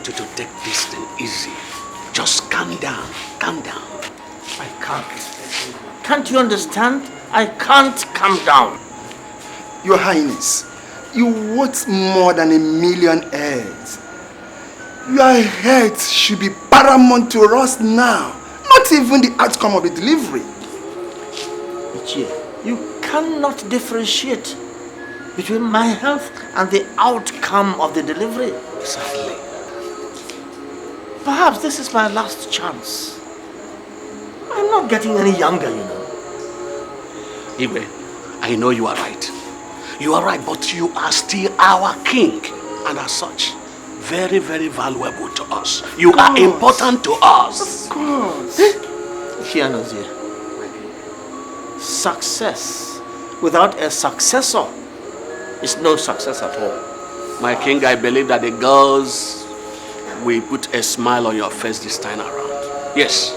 want you to take this thing easy. Just calm down, calm down. I can't. Can't you understand? I can't calm down. Your Highness, you want more than 1 million heirs. Your health should be paramount to us now, not even the outcome of the delivery. Ichie, you cannot differentiate between my health and the outcome of the delivery. Exactly. Perhaps this is my last chance. I'm not getting any younger, you know. Ibeh, I know you are right. You are right, but you are still our king. And as such, very, very valuable to us. You are important to us. Of course. Chianozie. Success without a successor is no success at all. My king, I believe that the girls will put a smile on your face this time around. Yes,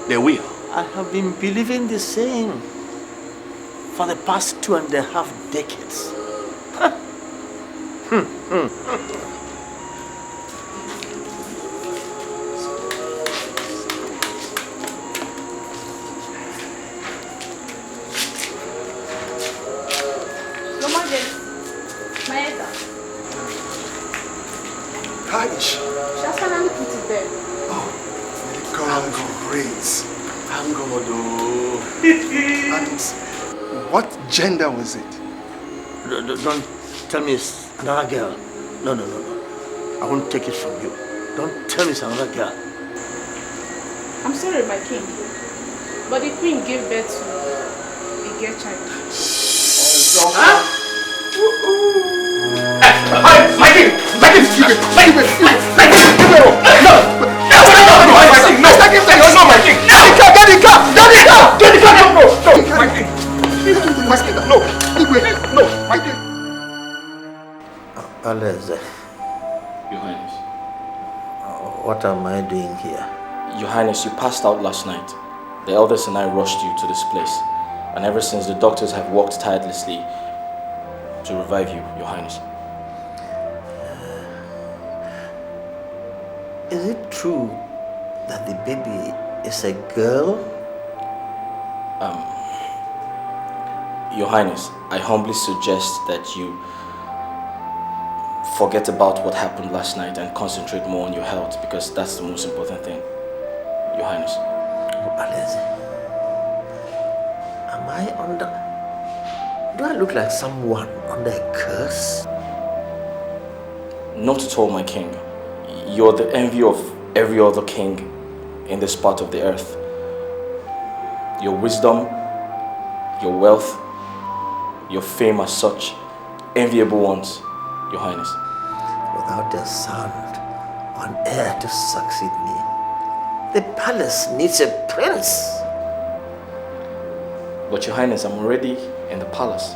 they will. I have been believing the same for the past 2.5 decades. Harish. Just finally put it there. Oh, God, great. Thank God. And what gender was it? Don't tell me it's another girl. No. I won't take it from you. Don't tell me it's another girl. I'm sorry, my king. But the queen gave birth to a girl child. Huh? My king! No! Laz, Your Highness. what am I doing here? Your Highness, you passed out last night. The elders and I rushed you to this place. And ever since, the doctors have worked tirelessly to revive you, Your Highness. Is it true that the baby is a girl? Your Highness, I humbly suggest that you forget about what happened last night and concentrate more on your health, because that's the most important thing, Your Highness. Laz, am I under... Do I look like someone under a curse? Not at all, my king. You're the envy of every other king in this part of the earth. Your wisdom, your wealth, your fame are such enviable ones, Your Highness. Without a son or an heir to succeed me, the palace needs a prince. But Your Highness, I'm already in the palace.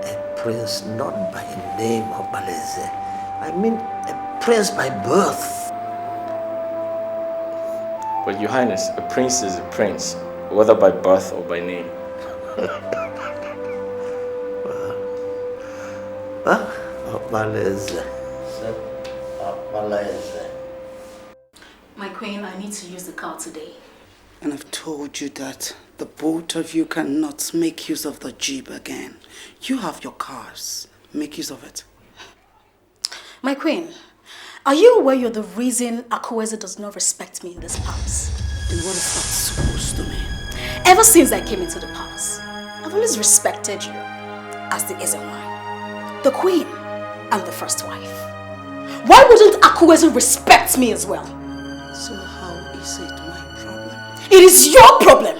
A prince not by name or Baleze. I mean a prince by birth. But Your Highness, a prince is a prince, whether by birth or by name. Baleze. My queen, I need to use the car today. And I've told you that the both of you cannot make use of the jeep again. You have your cars. Make use of it. My queen, are you aware you're the reason Chibueze does not respect me in this palace? And what is that supposed to mean? Ever since I came into the palace, I've always respected you as the Esin, the queen, and the first wife. Why wouldn't Chibueze respect me as well? So how is it my problem? It is your problem.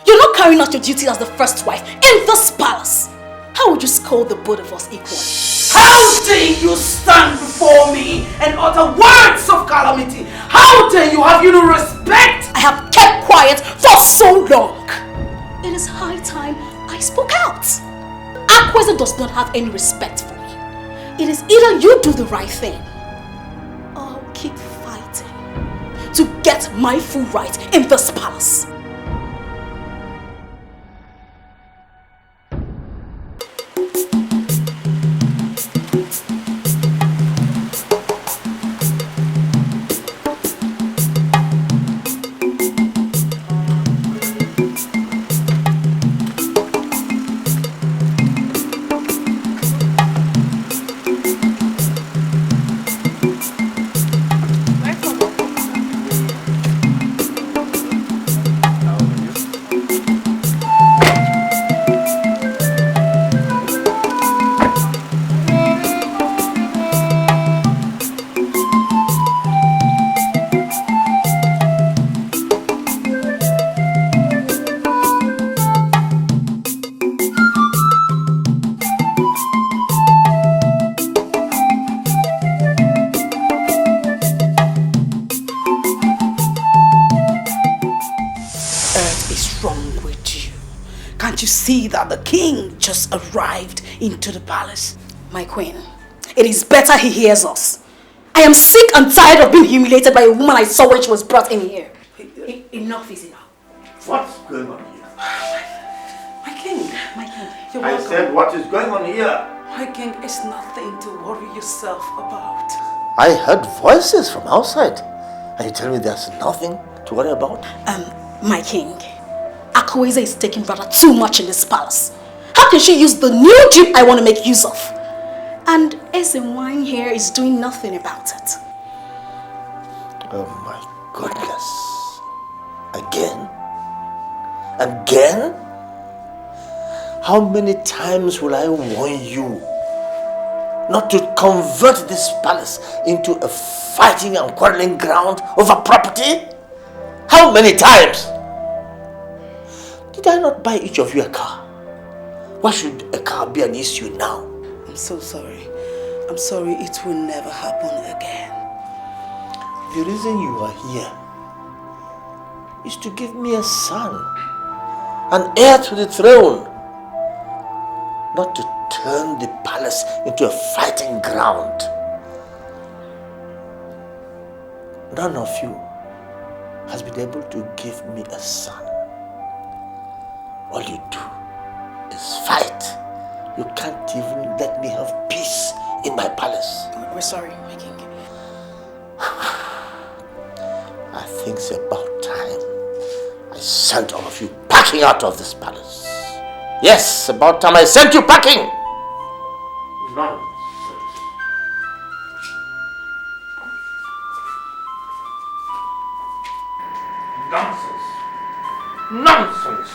You're not carrying out your duty as the first wife in this palace. How would you scold the both of us equally? How dare you stand before me and utter words of calamity? How dare you have no respect? I have kept quiet for so long. It is high time I spoke out. Chibueze does not have any respect for me. It is either you do the right thing or I'll keep fighting to get my full right in this palace. wrong with you? Can't you see that the king just arrived into the palace? My queen, it is better he hears us. I am sick and tired of being humiliated by a woman I saw when she was brought in here. Enough is enough. What's going on here? My king, you're I welcome. said, what is going on here? My king, it's nothing to worry yourself about. I heard voices from outside. And you tell me there's nothing to worry about? My king, Chibueze is taking rather too much in this palace. How can she use the new jeep I want to make use of? And Esin here is doing nothing about it. Oh my goodness. Again? Again? How many times will I warn you not to convert this palace into a fighting and quarreling ground over property? How many times? Did I not buy each of you a car? Why should a car be an issue now? I'm so sorry. I'm sorry, it will never happen again. The reason you are here is to give me a son, an heir to the throne, not to turn the palace into a fighting ground. None of you has been able to give me a son. All you do is fight. You can't even let me have peace in my palace. We're sorry, my king. I think it's about time I sent all of you packing out of this palace. Yes, about time I sent you packing. Nonsense. Nonsense. Nonsense.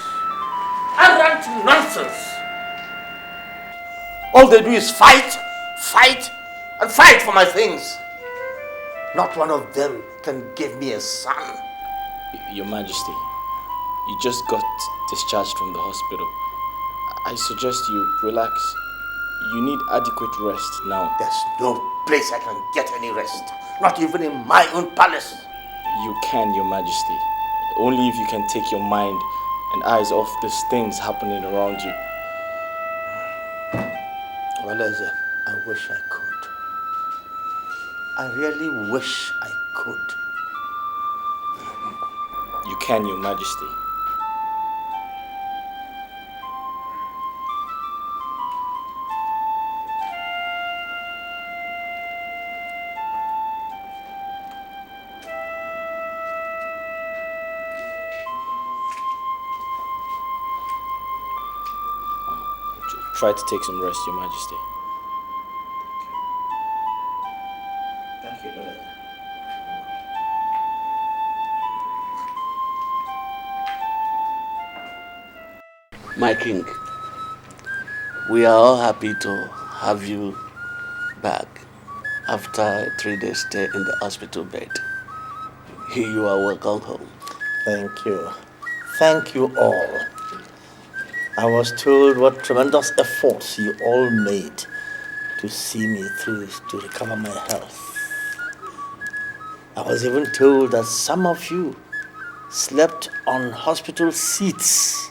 Arrant nonsense. All they do is fight, fight, and fight for my things. Not one of them can give me a son. Your Majesty, you just got discharged from the hospital. I suggest you relax. You need adequate rest now. There's no place I can get any rest. Not even in my own palace. You can, Your Majesty. Only if you can take your mind and eyes off these things happening around you. Well, I wish I could. I really wish I could. You can, Your Majesty. Try to take some rest, Your Majesty. Thank you, brother. My king, we are all happy to have you back after a 3-day stay in the hospital bed. You are welcome home. Thank you. Thank you all. I was told what tremendous efforts you all made to see me through to recover my health. I was even told that some of you slept on hospital seats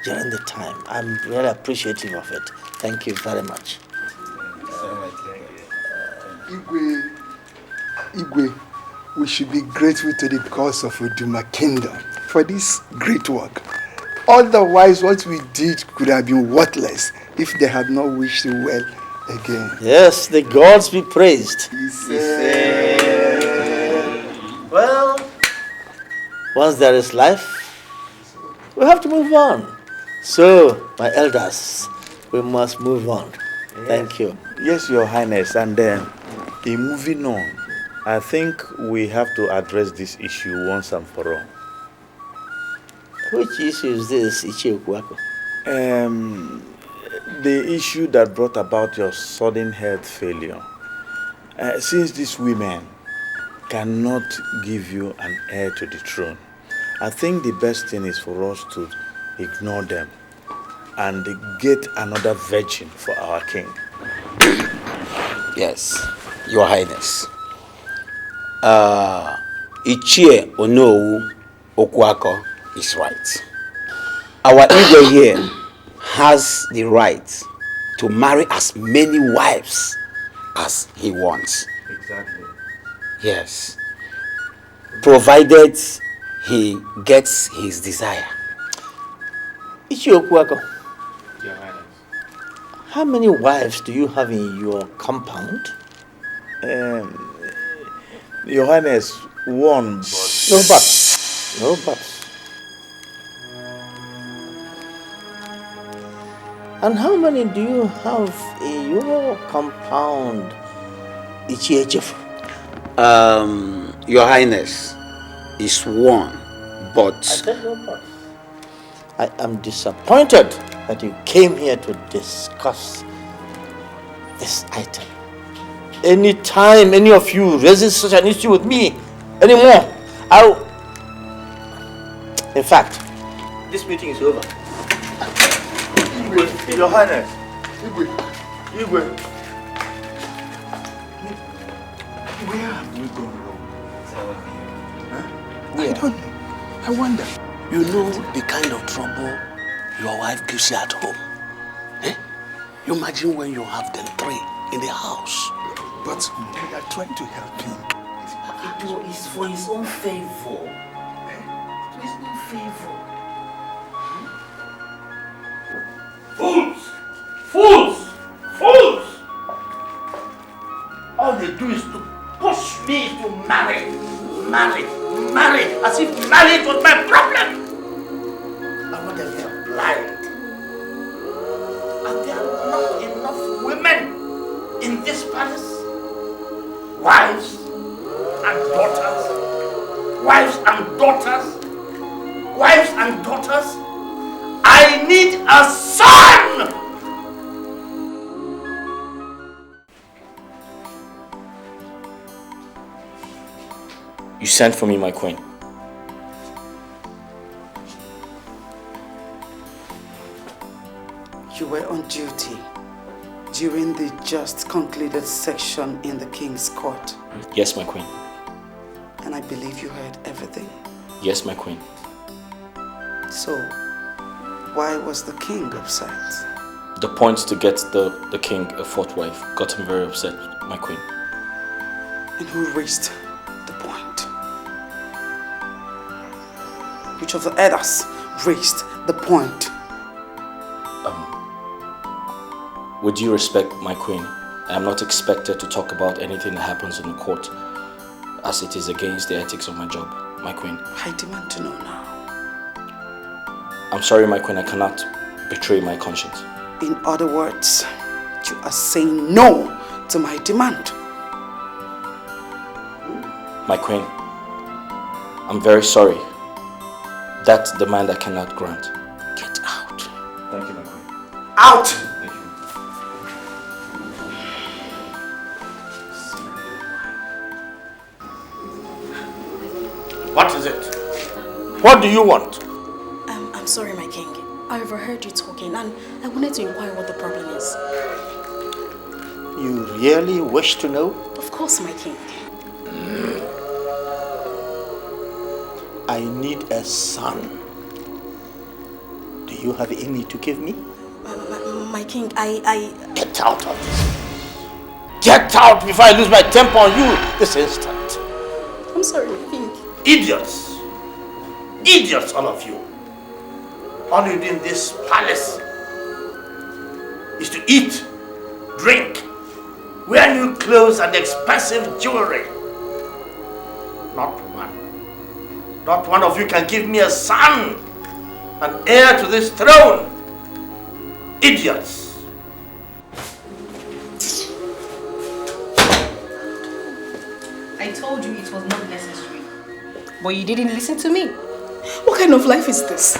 during the time. I'm really appreciative of it. Thank you very much. Igwe, we should be grateful to the gods of Uduma Kingdom for this great work. Otherwise, what we did could have been worthless if they had not wished you well again. Yes, the gods be praised. Well, once there is life, we have to move on. So, my elders, we must move on. Thank you. Yes, Your Highness. And in moving on, I think we have to address this issue once and for all. Which issue is this, Ichie? The issue that brought about your sudden health failure. Since these women cannot give you an heir to the throne, I think the best thing is for us to ignore them and get another virgin for our king. Yes, Your Highness. Ichie Onowu Okwako is right. Our Ibeh here has the right to marry as many wives as he wants. Exactly. Yes. Provided he gets his desire. Ichiokwako, Your Highness. how many wives do you have in your compound? Your Highness, one, but... No buts. No buts. And how many do you have in your compound, Ichiechefu? Your Highness, is one, I but... said no buts. I am disappointed that you came here to discuss this item. Anytime any of you raises such an issue with me anymore, in fact, this meeting is over. Your Highness. Ibeh. Where have we gone wrong? Huh? I don't know. I wonder. You know the kind of trouble your wife gives you at home. Eh? You imagine when you have them three in the house. But we are trying to help him. It is for his own favor. For his own favor. Fools! Fools! Fools! All they do is to push me to marry, as if marriage was my problem. I want them here blind. And there are not enough women in this palace. Wives and daughters. Wives and daughters. Wives and daughters. I need a son! You sent for me, my queen. You were on duty during the just concluded section in the king's court. Yes, my queen. And I believe you heard everything. Yes, my queen. So, why was the king upset? The point to get the king a fourth wife got him very upset, my queen. And who raised the point? Which of the elders raised the point? With due respect, my queen, I am not expected to talk about anything that happens in the court, as it is against the ethics of my job, my queen. I demand to know now. I'm sorry, my queen, I cannot betray my conscience. In other words, you are saying no to my demand. My queen, I'm very sorry. That demand I cannot grant. Get out. Thank you, my queen. Out! Thank you. What is it? What do you want? I'm sorry, my king. I overheard you talking and I wanted to inquire what the problem is. You really wish to know? Of course, my king. I need a son. Do you have any to give me? My king, I... Get out of this. Get out before I lose my temper on you this instant. I'm sorry, my king. Idiots! Idiots, all of you! All you do in this palace is to eat, drink, wear new clothes and expensive jewelry. Not one of you can give me a son, an heir to this throne. Idiots! I told you it was not necessary. But you didn't listen to me. What kind of life is this?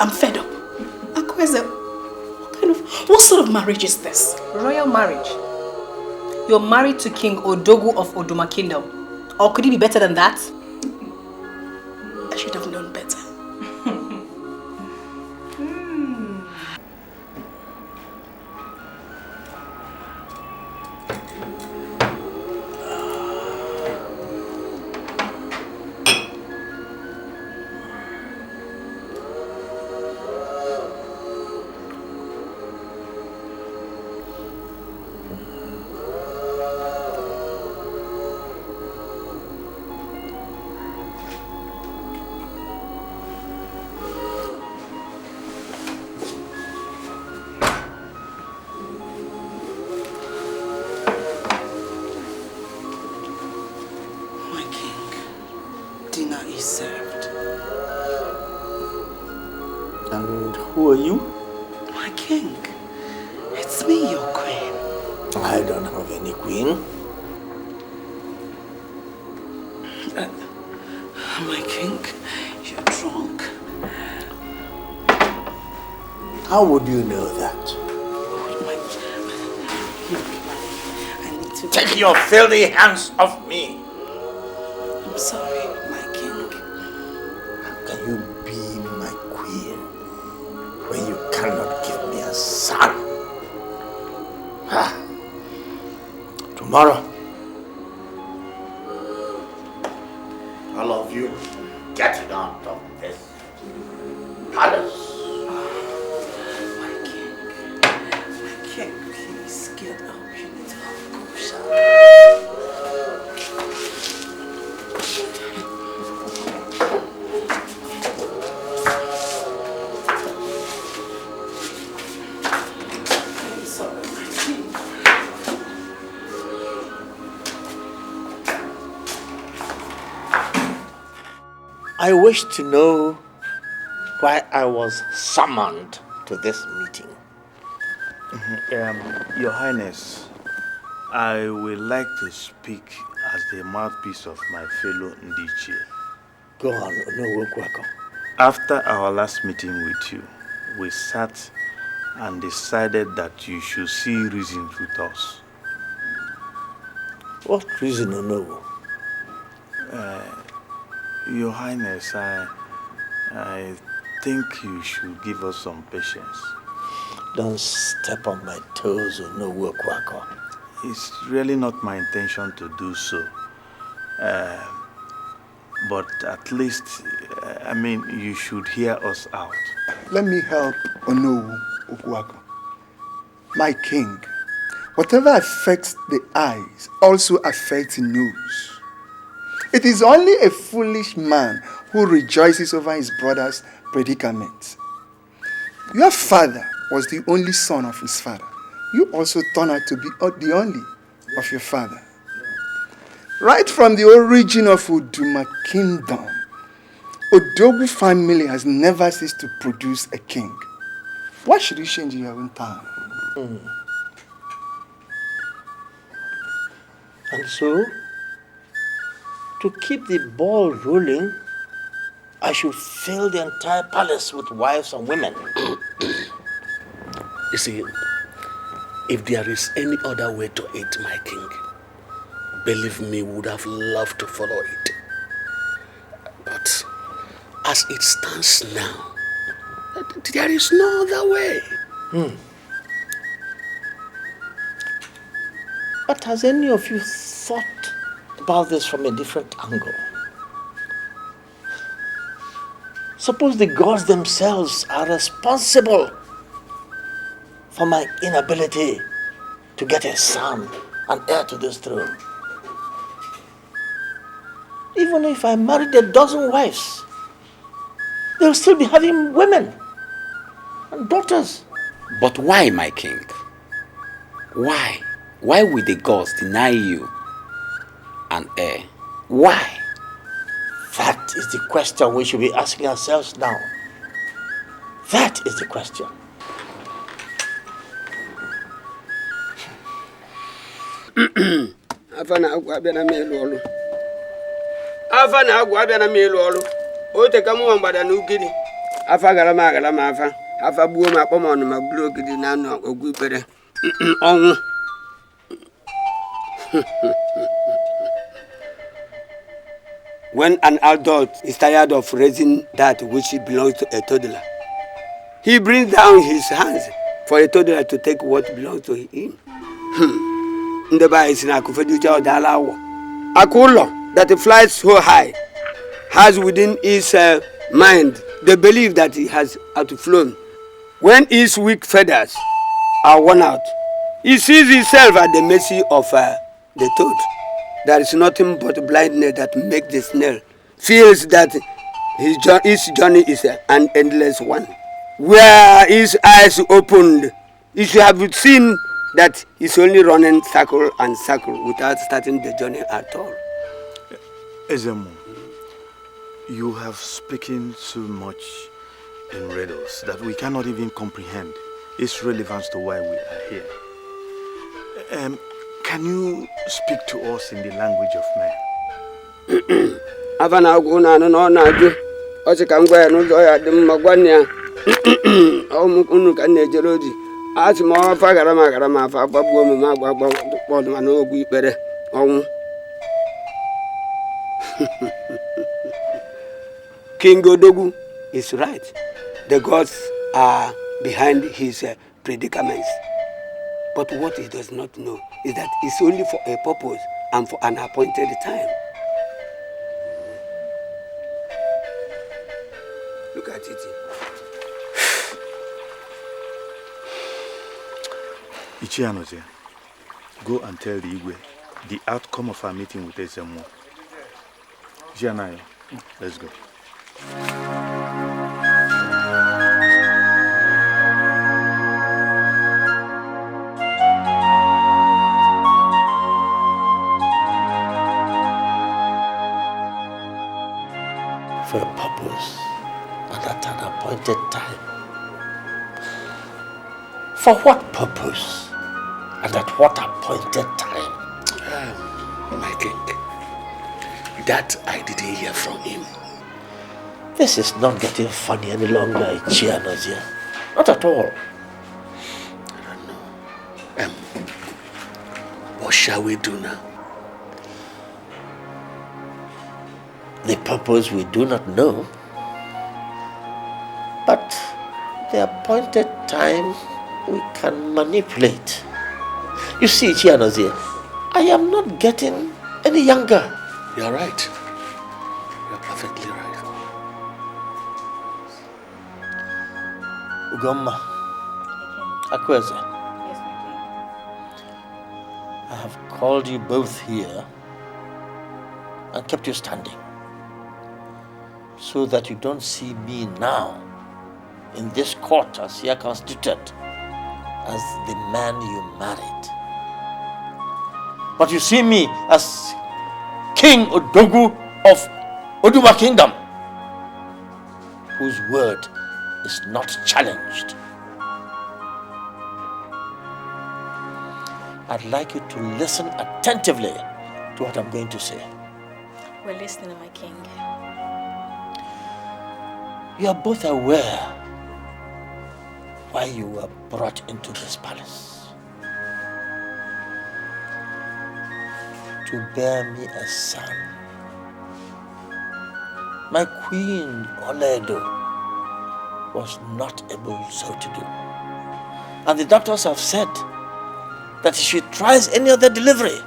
I'm fed up. Akweze, what sort of marriage is this? Royal marriage. You're married to King Odogwu of Oduma Kingdom. Or could it be better than that? I should have known better. And who are you? My king. It's me, your queen. I don't have any queen. My king, you're drunk. How would you know that? I need to... Take your filthy hands off me! I'm sorry, my king. How can you be my queen when you cannot give me a son? Tomorrow, All of you, get out of this palace. My king, please get up. You need to go. I'm sorry, my king. I wish to know why I was summoned to this meeting. Your Highness, I would like to speak as the mouthpiece of my fellow Ndiche. Go on, Onowokwako. After our last meeting with you, we sat and decided that you should see reason with us. What reason, Onowo? Your Highness, I think you should give us some patience. Don't step on my toes, Onowokwako. It's really not my intention to do so. But at least, you should hear us out. Let me help Onowu Okwako. My king, whatever affects the eyes also affects the nose. It is only a foolish man who rejoices over his brother's predicament. Your father was the only son of his father. You also turned out to be the only of your father. Right from the origin of Uduma Kingdom, Odogwu family has never ceased to produce a king. Why should you change in your own time? And so, to keep the ball rolling, I should fill the entire palace with wives and women. You see, if there is any other way to it, my king, believe me, would have loved to follow it. But as it stands now, there is no other way. But has any of you thought about this from a different angle? Suppose the gods themselves are responsible for my inability to get a son, an heir to this throne. Even if I married a dozen wives, they'll still be having women and daughters. But why, my king? Why? Why will the gods deny you an heir? Why? That is the question we should be asking ourselves now. That is the question. Afa na-agwa abịa na m elu ọrụ. O teka m mgbada n'ugiri. Afa gara m afa. Afa gbuo m akpọ m ọnụ ma buru ogidi na anụ ogwu ikpere. Ọnwụ. When an adult is tired of raising that which belongs to a toddler, he brings down his hands for a toddler to take what belongs to him. Akulo that flies so high has within his mind the belief that he has outflown. When his weak feathers are worn out, he sees himself at the mercy of the toad. There is nothing but blindness that makes the snail feels that his journey is an endless one. Where his eyes opened, he should have seen that he's only running circle and circle without starting the journey at all. Ezemo, you have spoken so much in riddles that we cannot even comprehend its relevance to why we are here. Can you speak to us in the language of men? Avana guna no na ju. Osi kangwe no zo ya dim magwania. Unu kan nejeroji. Asi mo fa garama fa gbagbo mi ma gbagbo po ma no ogu ipere. King Odogwu is right. The gods are behind his predicaments. But what he does not know is that it's only for a purpose and for an appointed time. Look at it. Ucheama, go and tell the Igwe the outcome of our meeting with Esin. Ucheama, let's go. For a purpose and at an appointed time. For what purpose and at what appointed time? My king, that I didn't hear from him. This is not getting funny any longer, Ucheama. Not at all. I don't know. What shall we do now? The purpose we do not know, but the appointed time we can manipulate. You see, Ucheama, I am not getting any younger. You're right. You're perfectly right. Ugomma, Akweze, Yes, my king. I have called you both here and kept you standing so that you don't see me now in this court as here constituted as the man you married. But you see me as King Odogwu of Oduma Kingdom, whose word is not challenged. I'd like you to listen attentively to what I'm going to say. We're listening, my king. You are both aware why you were brought into this palace. To bear me a son. My queen, Ini Edo, was not able so to do. And the doctors have said that if she tries any other delivery,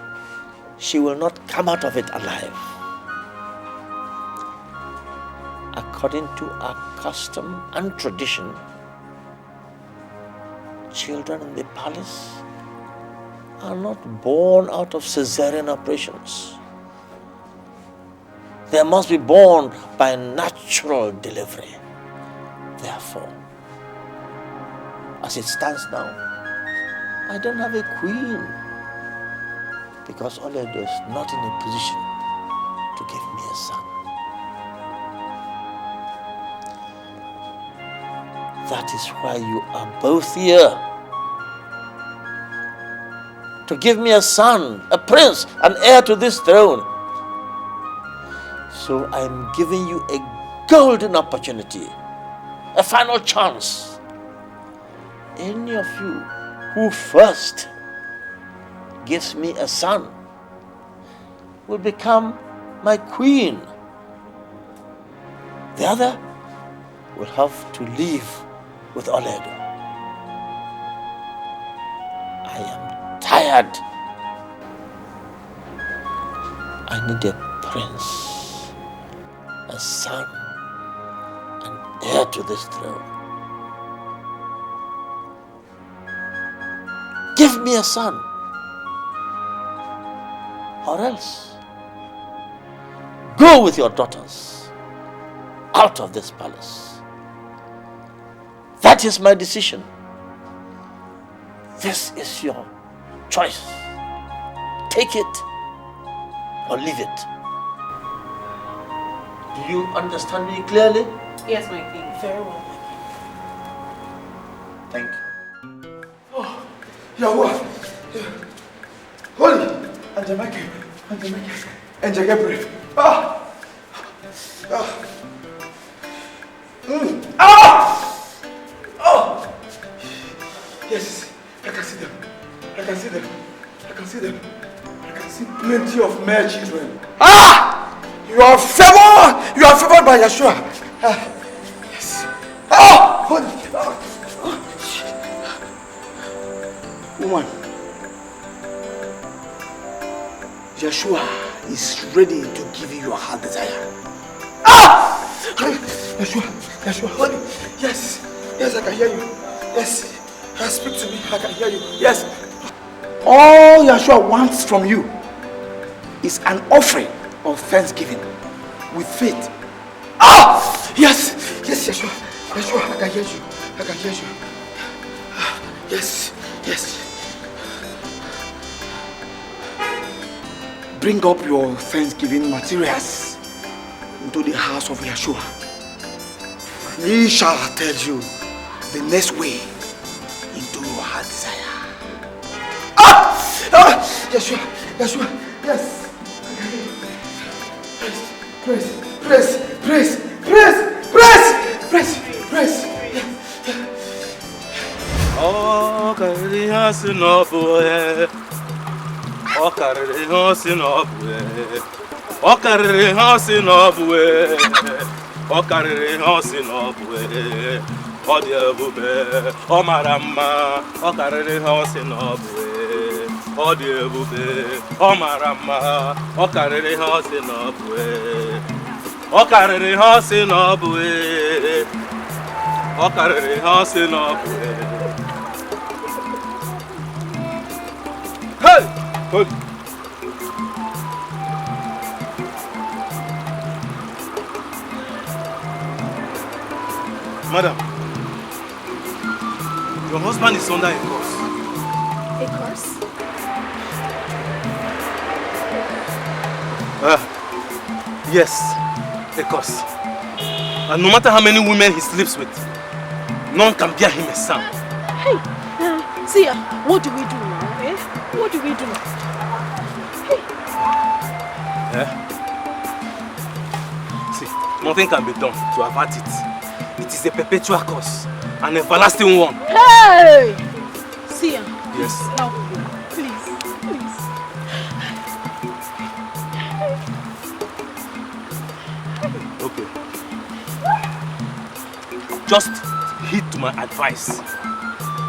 she will not come out of it alive. According to our custom and tradition, children in the palace are not born out of cesarean operations. They must be born by natural delivery. Therefore, as it stands now, I don't have a queen because Ini Edo is not in a position to give me a son. That is why you are both here. To give me a son, a prince, an heir to this throne. So I'm giving you a golden opportunity, a final chance. Any of you who first gives me a son will become my queen. The other will have to leave with Ini Edo. I am tired. I need a prince, a son, an heir to this throne. Give me a son, or else go with your daughters out of this palace. That is my decision. This is your choice. Take it or leave it. Do you understand me clearly? Yes, my king. Very well. Thank you. Oh, Yahweh. Holy. And Jamaica. And Gabriel. Ah! Ah! Ah! Oh! Yes, I can see them. I can see them. I can see them. I can see plenty of male children. Ah! You are favored! You are favored by Yeshua. Ah! Yes. Oh! Holy. Ah! Woman, Yeshua is ready to give you your heart desire. Ah! Yeshua, holy. Yes, I can hear you. Yes, speak to me, I can hear you. Yes. All Yeshua wants from you is an offering of thanksgiving with faith. Ah! Yes, Yeshua, I can hear you. Yes. Bring up your thanksgiving materials into the house of Yeshua. He shall tell you the next way into your heart desire. Ah! Yeshua, yes. Praise. Oh, Kariha Sinobu. Okorie hosi n'obue. Okorie hosi n'obue. Okorie hosi n'obue. Odi ebube, o mara mma. Okorie hosi n'obue. Odi ebube, o mara mma. Okorie hosi n'obue. Okorie hosi n'obue. Okorie hosi n'obue. Hey! Good. Madam, your husband is under a curse. A curse? Yes, a curse. And no matter how many women he sleeps with, none can bear him a son. Hey, see, what do we do now, eh? What do we do? See, nothing can be done to avert it. It is a perpetual curse, an everlasting one. Hey! See, yes. Now, please. Okay. Just heed to my advice.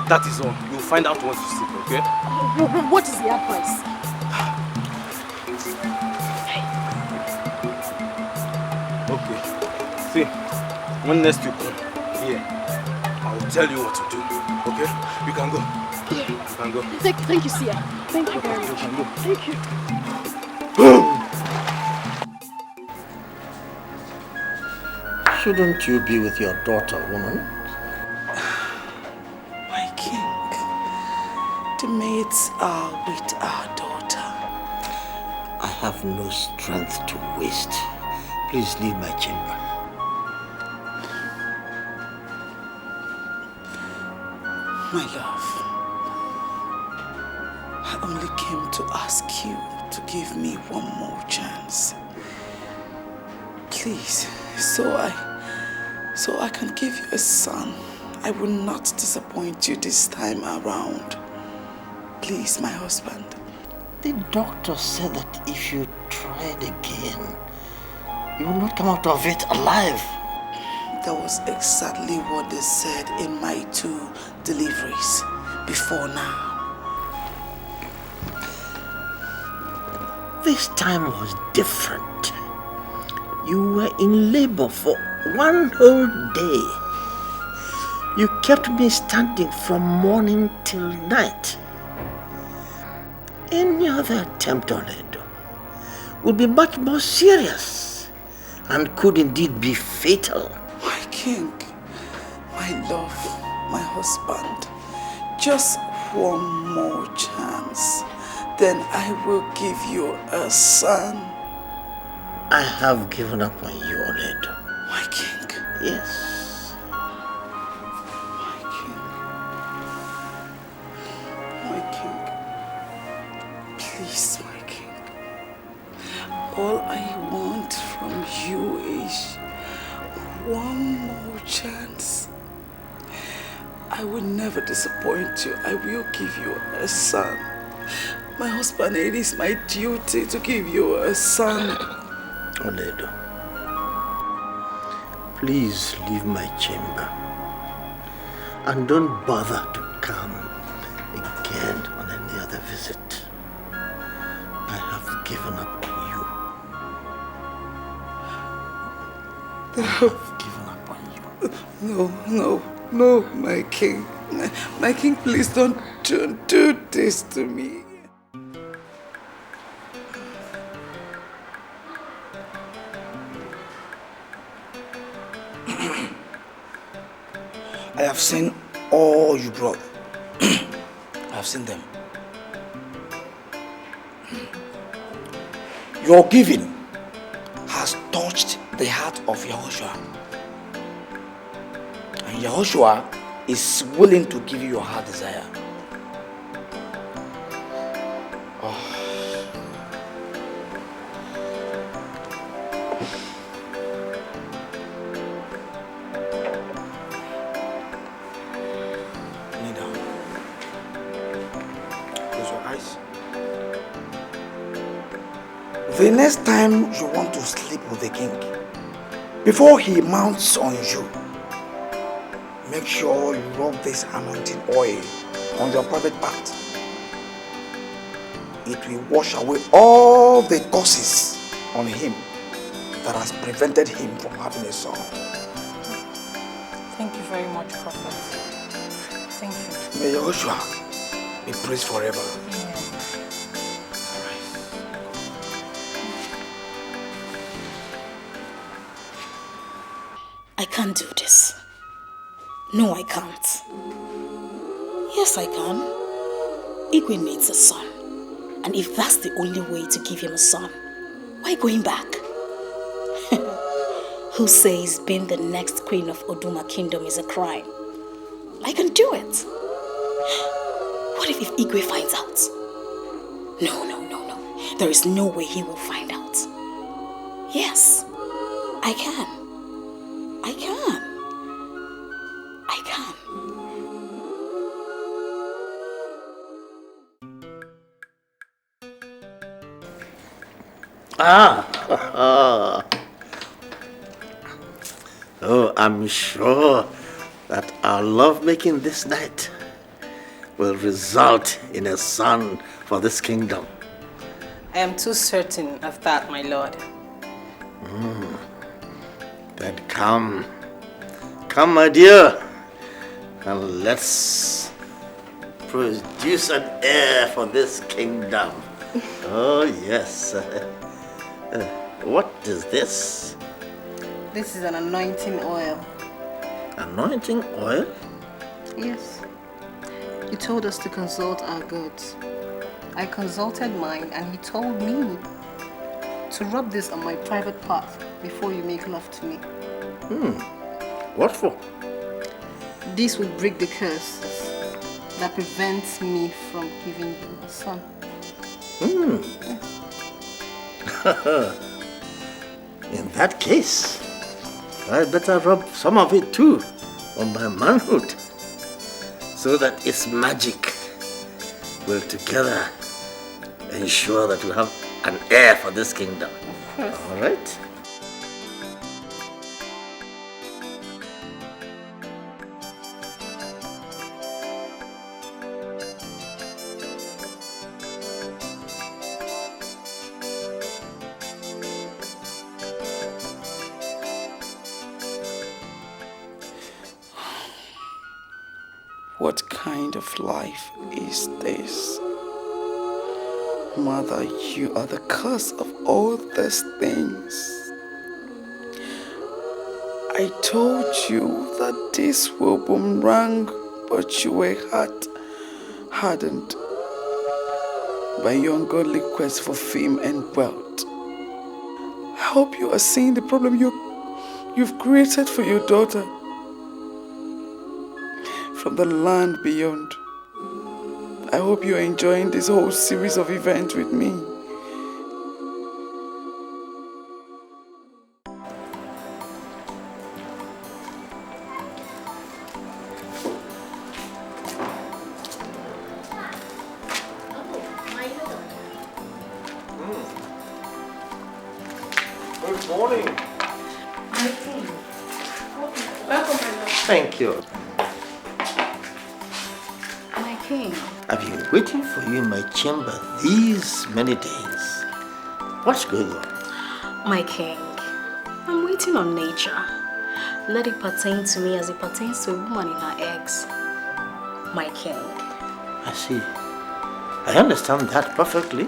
That is all. You'll find out what you seek, okay? What is the advice? Okay. See, when next you come here, I will tell you what to do. Okay? You can go. Yeah. You can go. Thank you, Sia. Thank you very much. You can go. Thank you. Shouldn't you be with your daughter, woman? My king, the maids are with our daughter. I have no strength to waste. Please leave my chamber. My love, I only came to ask you to give me one more chance. Please, so I can give you a son. I will not disappoint you this time around. Please, my husband. The doctor said that if you tried again, you will not come out of it alive. That was exactly what they said in my 2 deliveries before now. This time was different. You were in labor for 1 whole day. You kept me standing from morning till night. Any other attempt on it would be much more serious and could indeed be fatal. My king, my love, my husband, just one more chance, then I will give you a son. I have given up on you already. My king. Yes. My king. king. Please, my king. All I want from you is one more chance. I will never disappoint you. I will give you a son. My husband, it is my duty to give you a son. Ini Edo, please leave my chamber and don't bother to come again on any other visit. I have given up on you. I have given up on you. No, my king. My king, please don't do this to me. I have seen all you brought. I have seen them. Your giving has touched the heart of Yahushua. And Yahushua is willing to give you your heart desire. The next time you want to sleep with the king, before he mounts on you, make sure you rub this anointing oil on your private part. It will wash away all the curses on him that has prevented him from having a son. Thank you very much, Prophet. Thank you. May Yahushua be praised forever. I can't do this. No, I can't. Yes, I can. Igwe needs a son. And if that's the only way to give him a son, why going back? Who says being the next queen of Oduma Kingdom is a crime? I can do it. What if Igwe finds out? No. There is no way he will find out. Yes, I can. I can. Oh, I'm sure that our lovemaking this night will result in a son for this kingdom. I am too certain of that, my lord. Then come, my dear, and let's produce an heir for this kingdom. Oh, yes. What is this? This is an anointing oil. Anointing oil? Yes. You told us to consult our gods. I consulted mine and he told me to rub this on my private part before you make love to me. What for? This will break the curse that prevents me from giving you a son. In that case, I better rub some of it too on my manhood, so that its magic will together ensure that we have an heir for this kingdom. All right? What kind of life is this? Mother, you are the cause of all these things. I told you that this will boomerang, but you were hardened by your ungodly quest for fame and wealth. I hope you are seeing the problem you've created for your daughter from the land beyond. I hope you're enjoying this whole series of events with me. Good morning. Welcome, my love. Thank you. My king. I've been waiting for you in my chamber these many days. What's going on? My king, I'm waiting on nature. Let it pertain to me as it pertains to a woman in her eggs. My king. I see. I understand that perfectly.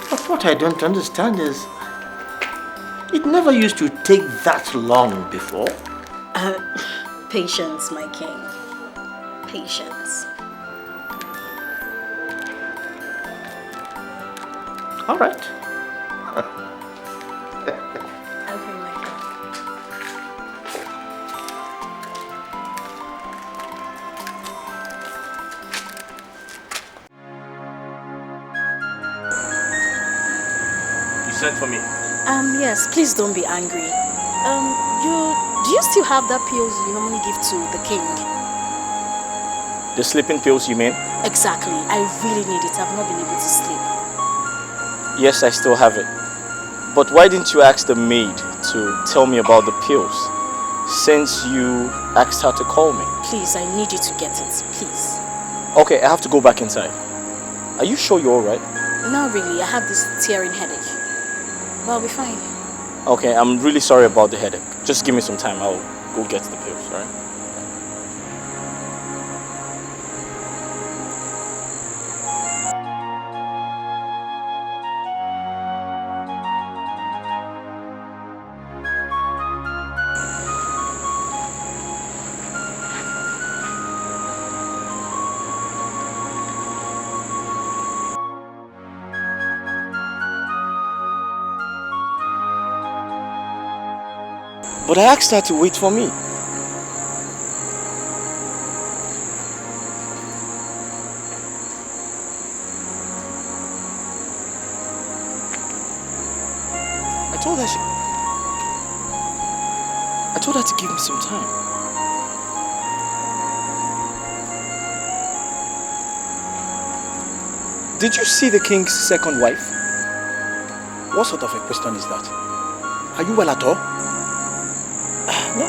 But what I don't understand is, it never used to take that long before. Patience, my king. Patience. All right. Okay, my king. You sent for me. Yes, please don't be angry. Do you still have that pills you normally give to the king? The sleeping pills, you mean? Exactly. I really need it. I've not been able to sleep. Yes, I still have it. But why didn't you ask the maid to tell me about the pills, since you asked her to call me? Please, I need you to get it. Please. Okay, I have to go back inside. Are you sure you're alright? Not really. I have this tearing headache. But I'll be fine. Okay, I'm really sorry about the headache. Just give me some time. I'll go get the pills, alright? But I asked her to wait for me. I told her to give me some time. Did you see the king's second wife? What sort of a question is that? Are you well at all? No.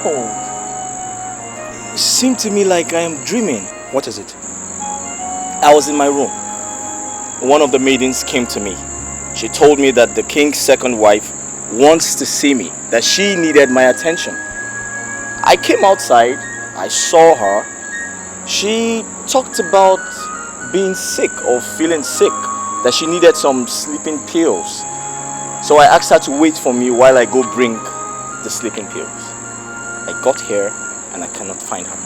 It seemed to me like I am dreaming. What is it? I was in my room. One of the maidens came to me. She told me that the king's second wife wants to see me, that she needed my attention. I came outside, I saw her. She talked about being sick or feeling sick, that she needed some sleeping pills. So I asked her to wait for me while I go bring the sleeping pills. I got here and I cannot find her.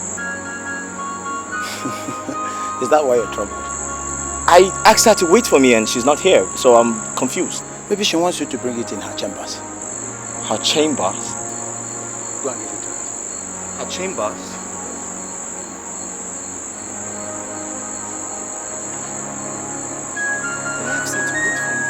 Is that why you're troubled? I asked her to wait for me and she's not here, so I'm confused. Maybe she wants you to bring it in her chambers. Her chambers? Go and give it to her. Her chambers? I asked her to wait for me.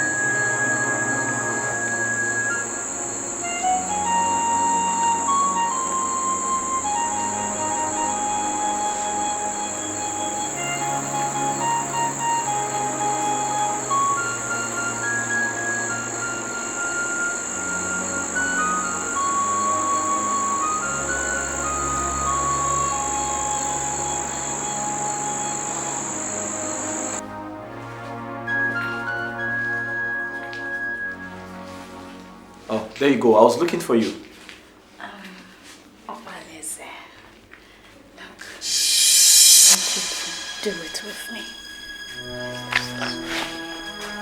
Oh, there you go. I was looking for you. Look, do it with me.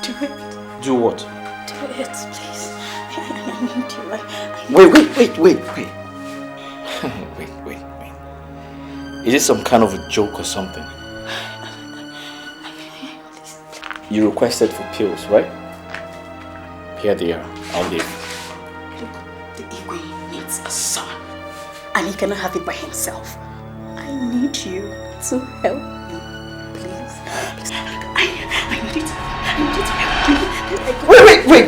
Do it. Do what? Do it, please. I need you. Wait. Wait. Is it some kind of a joke or something? You requested for pills, right? Here they are. I'll leave. Look, the Igwe needs a son. And he cannot have it by himself. I need you to help me.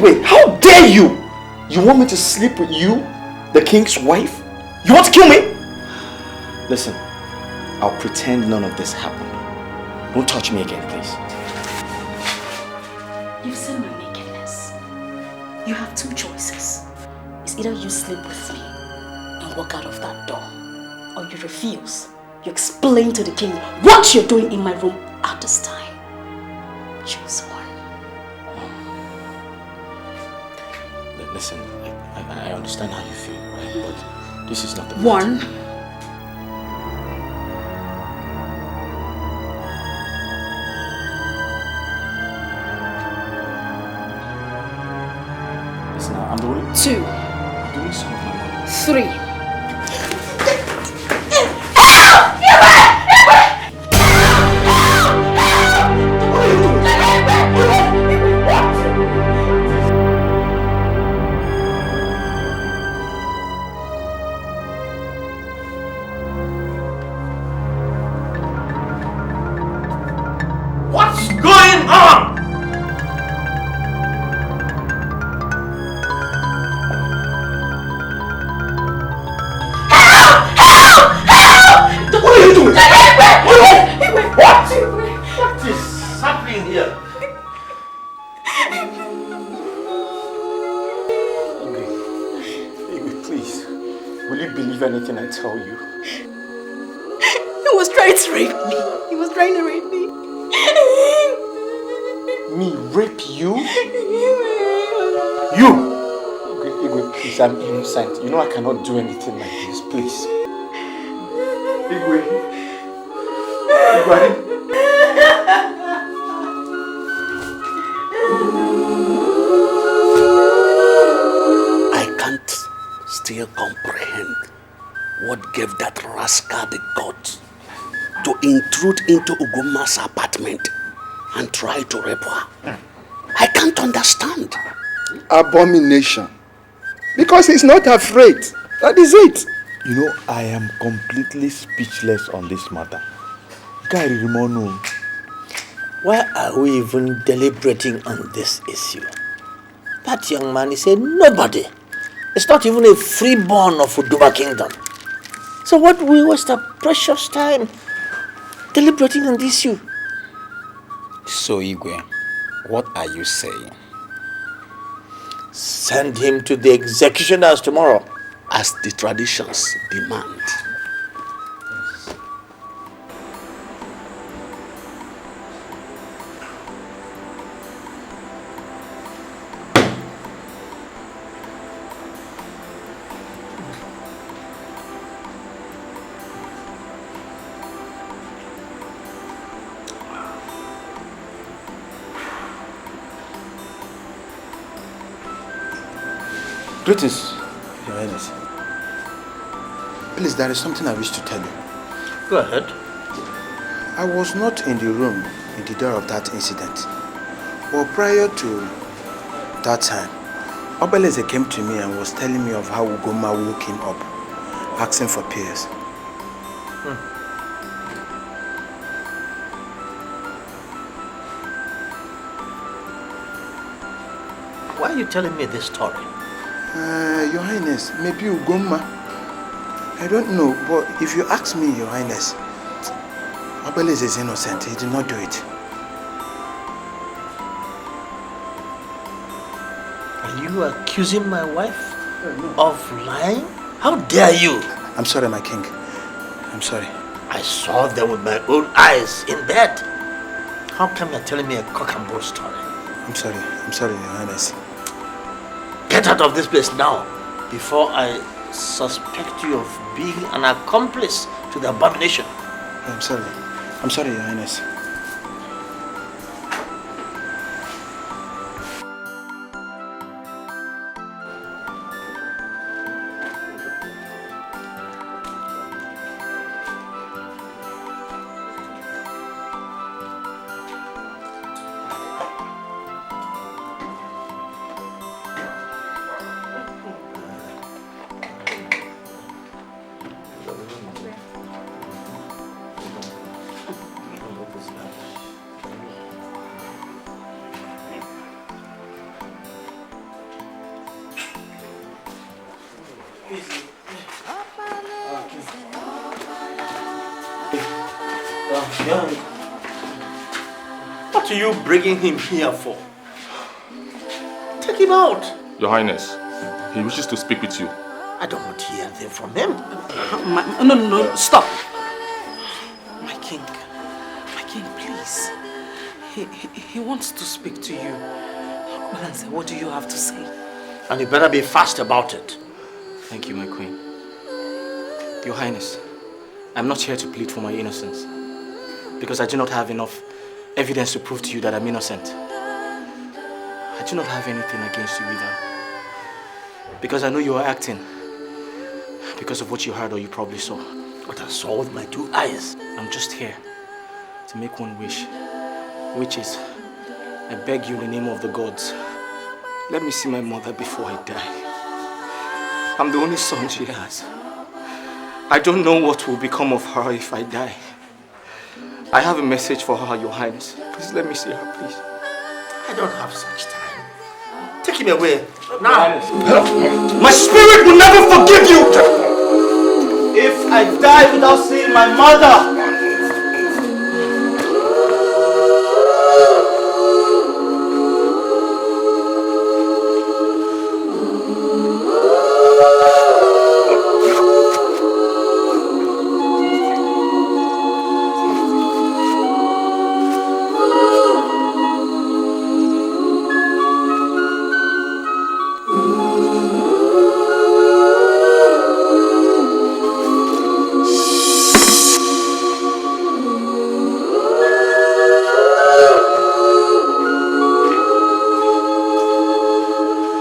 Wait! How dare you? You want me to sleep with you, the king's wife? You want to kill me? Listen, I'll pretend none of this happened. Don't touch me again, please. You've seen my nakedness. You have two choices. It's either you sleep with me and walk out of that door, or you refuse. You explain to the king what you're doing in my room at this time. Choose one. Listen, I understand how you feel, right? But this is not the one. Listen, I'm doing 2. I'm doing some of my money. 3. What's going on? What are you doing? What is happening here? Ibeh, please. Will you believe anything I tell you? He was trying to rape me. He was trying to rape me. Me rape you? You! Ibeh, please, I'm innocent. You know I cannot do anything like this, please. Ibeh. I can't still comprehend what gave that rascal the guts to intrude into Ugoma's apartment and try to rape her. I can't understand. Abomination. Because he's not afraid. That is it. You know, I am completely speechless on this matter. Gary Rimono. Why are we even deliberating on this issue? That young man is a nobody. It's not even a freeborn of Uduma Kingdom. So what do we waste our precious time deliberating on this issue? So, Igwe, what are you saying? Send him to the executioners tomorrow, as the traditions demand. Greetings, Your Highness. Please, there is something I wish to tell you. Go ahead. I was not in the room in the day of that incident. But prior to that time, Obeleze came to me and was telling me of how Ugoma woke him up, asking for prayers. Why are you telling me this story? Your Highness, maybe Ugoma. I don't know, but if you ask me, Your Highness, Obeleze is innocent. He did not do it. Are you accusing my wife of lying? How dare you? I'm sorry, my king. I'm sorry. I saw them with my own eyes in bed. How come you're telling me a cock and bull story? I'm sorry, Your Highness. Get out of this place now, before I suspect you of being an accomplice to the abomination. I'm sorry, Your Highness. What are you bringing him here for? Take him out. Your Highness, he wishes to speak with you. I don't want to hear anything from him. No, stop. My king, please. He wants to speak to you. Obalanze, what do you have to say? And you better be fast about it. Thank you, my queen. Your Highness, I'm not here to plead for my innocence, because I do not have enough evidence to prove to you that I'm innocent. I do not have anything against you either, because I know you are acting because of what you heard or you probably saw. What I saw with my 2 eyes. I'm just here to make one wish, which is, I beg you in the name of the gods, let me see my mother before I die. I'm the only son she has. I don't know what will become of her if I die. I have a message for her, Your Highness. Please let me see her, please. I don't have such time. Take him away. Now. My spirit will never forgive you! If I die without seeing my mother,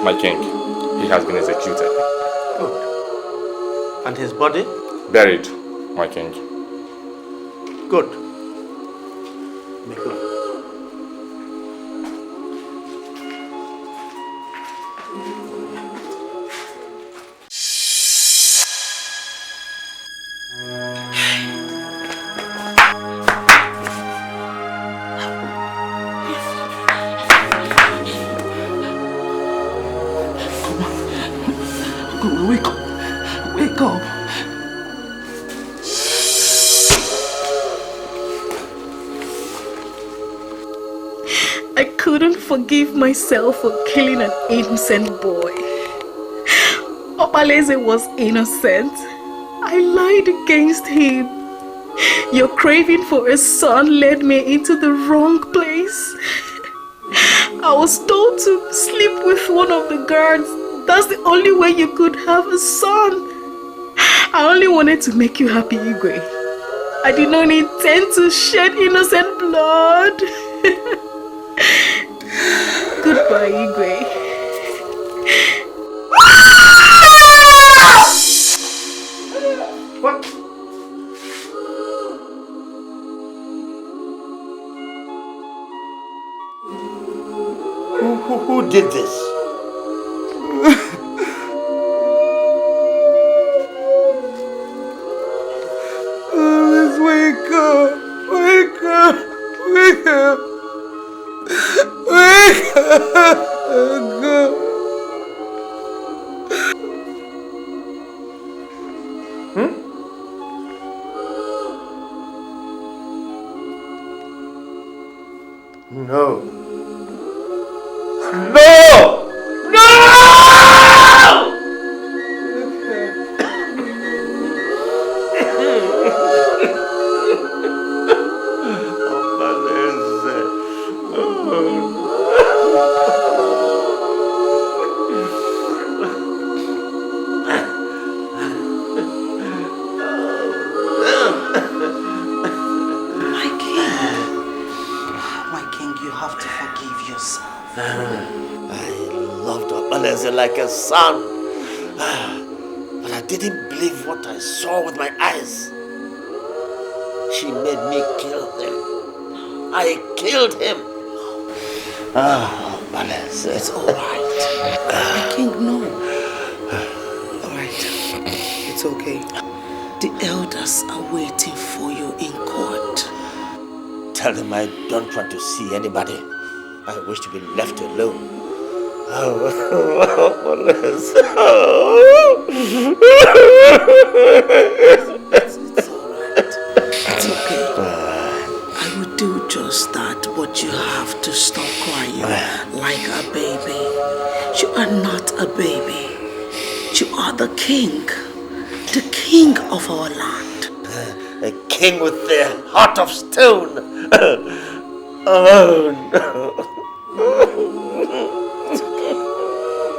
My king, he has been executed. Good. And his body? Buried, my king. Good. Make good. Wake up. Wake up. I couldn't forgive myself for killing an innocent boy. Obaleze was innocent. I lied against him. Your craving for a son led me into the wrong place. I was told to sleep with one of the guards. That's the only way you could have a son. I only wanted to make you happy, Igwe. I did not intend to shed innocent blood. Goodbye, Igwe. What? Who did this? Let's wake up! Wake up! Wake up! Wake up! Wake up! No. No! Like a son. But I didn't believe what I saw with my eyes. She made me kill him. I killed him. Balance. It's all right. My king, no. All right. It's okay. The elders are waiting for you in court. Tell them I don't want to see anybody. I wish to be left alone. It's all right. It's okay. just that, but you have to stop crying like a baby. You are not a baby. You are the king of our land. A king with a heart of stone. Oh no.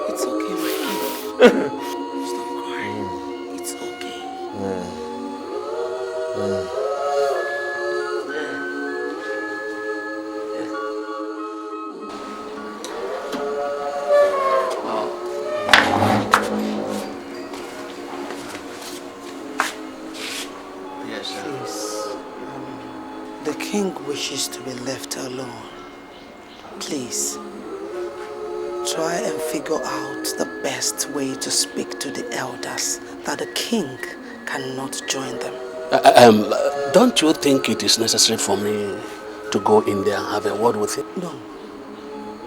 It's okay, my king. Stop crying. It's okay. The king wishes to be left alone. Please, try and figure out the best way to speak to the elders that the king cannot join them. Don't you think it is necessary for me to go in there and have a word with him? No,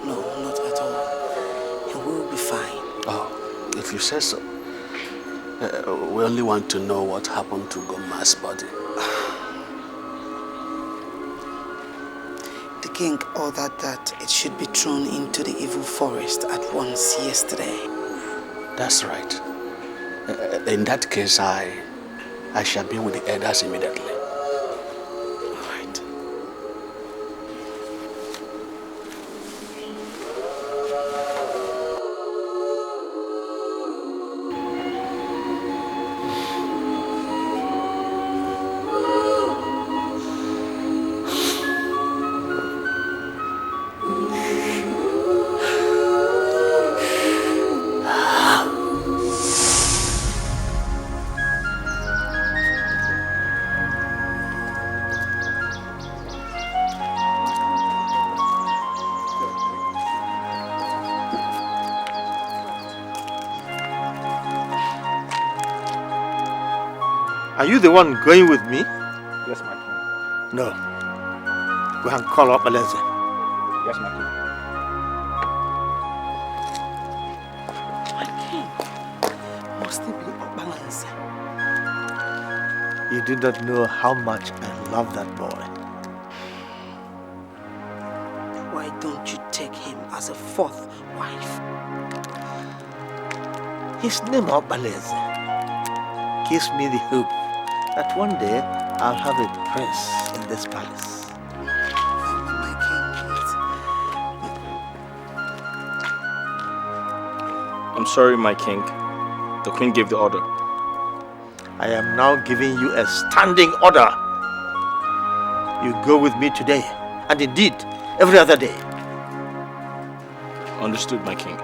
not at all. He will be fine. Oh, if you say so. We only want to know what happened to Goma's body. The king ordered that it should be thrown into the evil forest at once yesterday. That's right. In that case, I shall be with the elders immediately. All right. Are you the one going with me? Yes, my king. No. Go and call up Laz. Yes, my king. My king, must it be Obalanse? You do not know how much I love that boy. Why don't you take him as a fourth wife? His name Obaleze gives me the hope that one day I'll have a prince in this palace. My king, I'm sorry, my king. The queen gave the order. I am now giving you a standing order. You go with me today, and indeed, every other day. Understood, my king.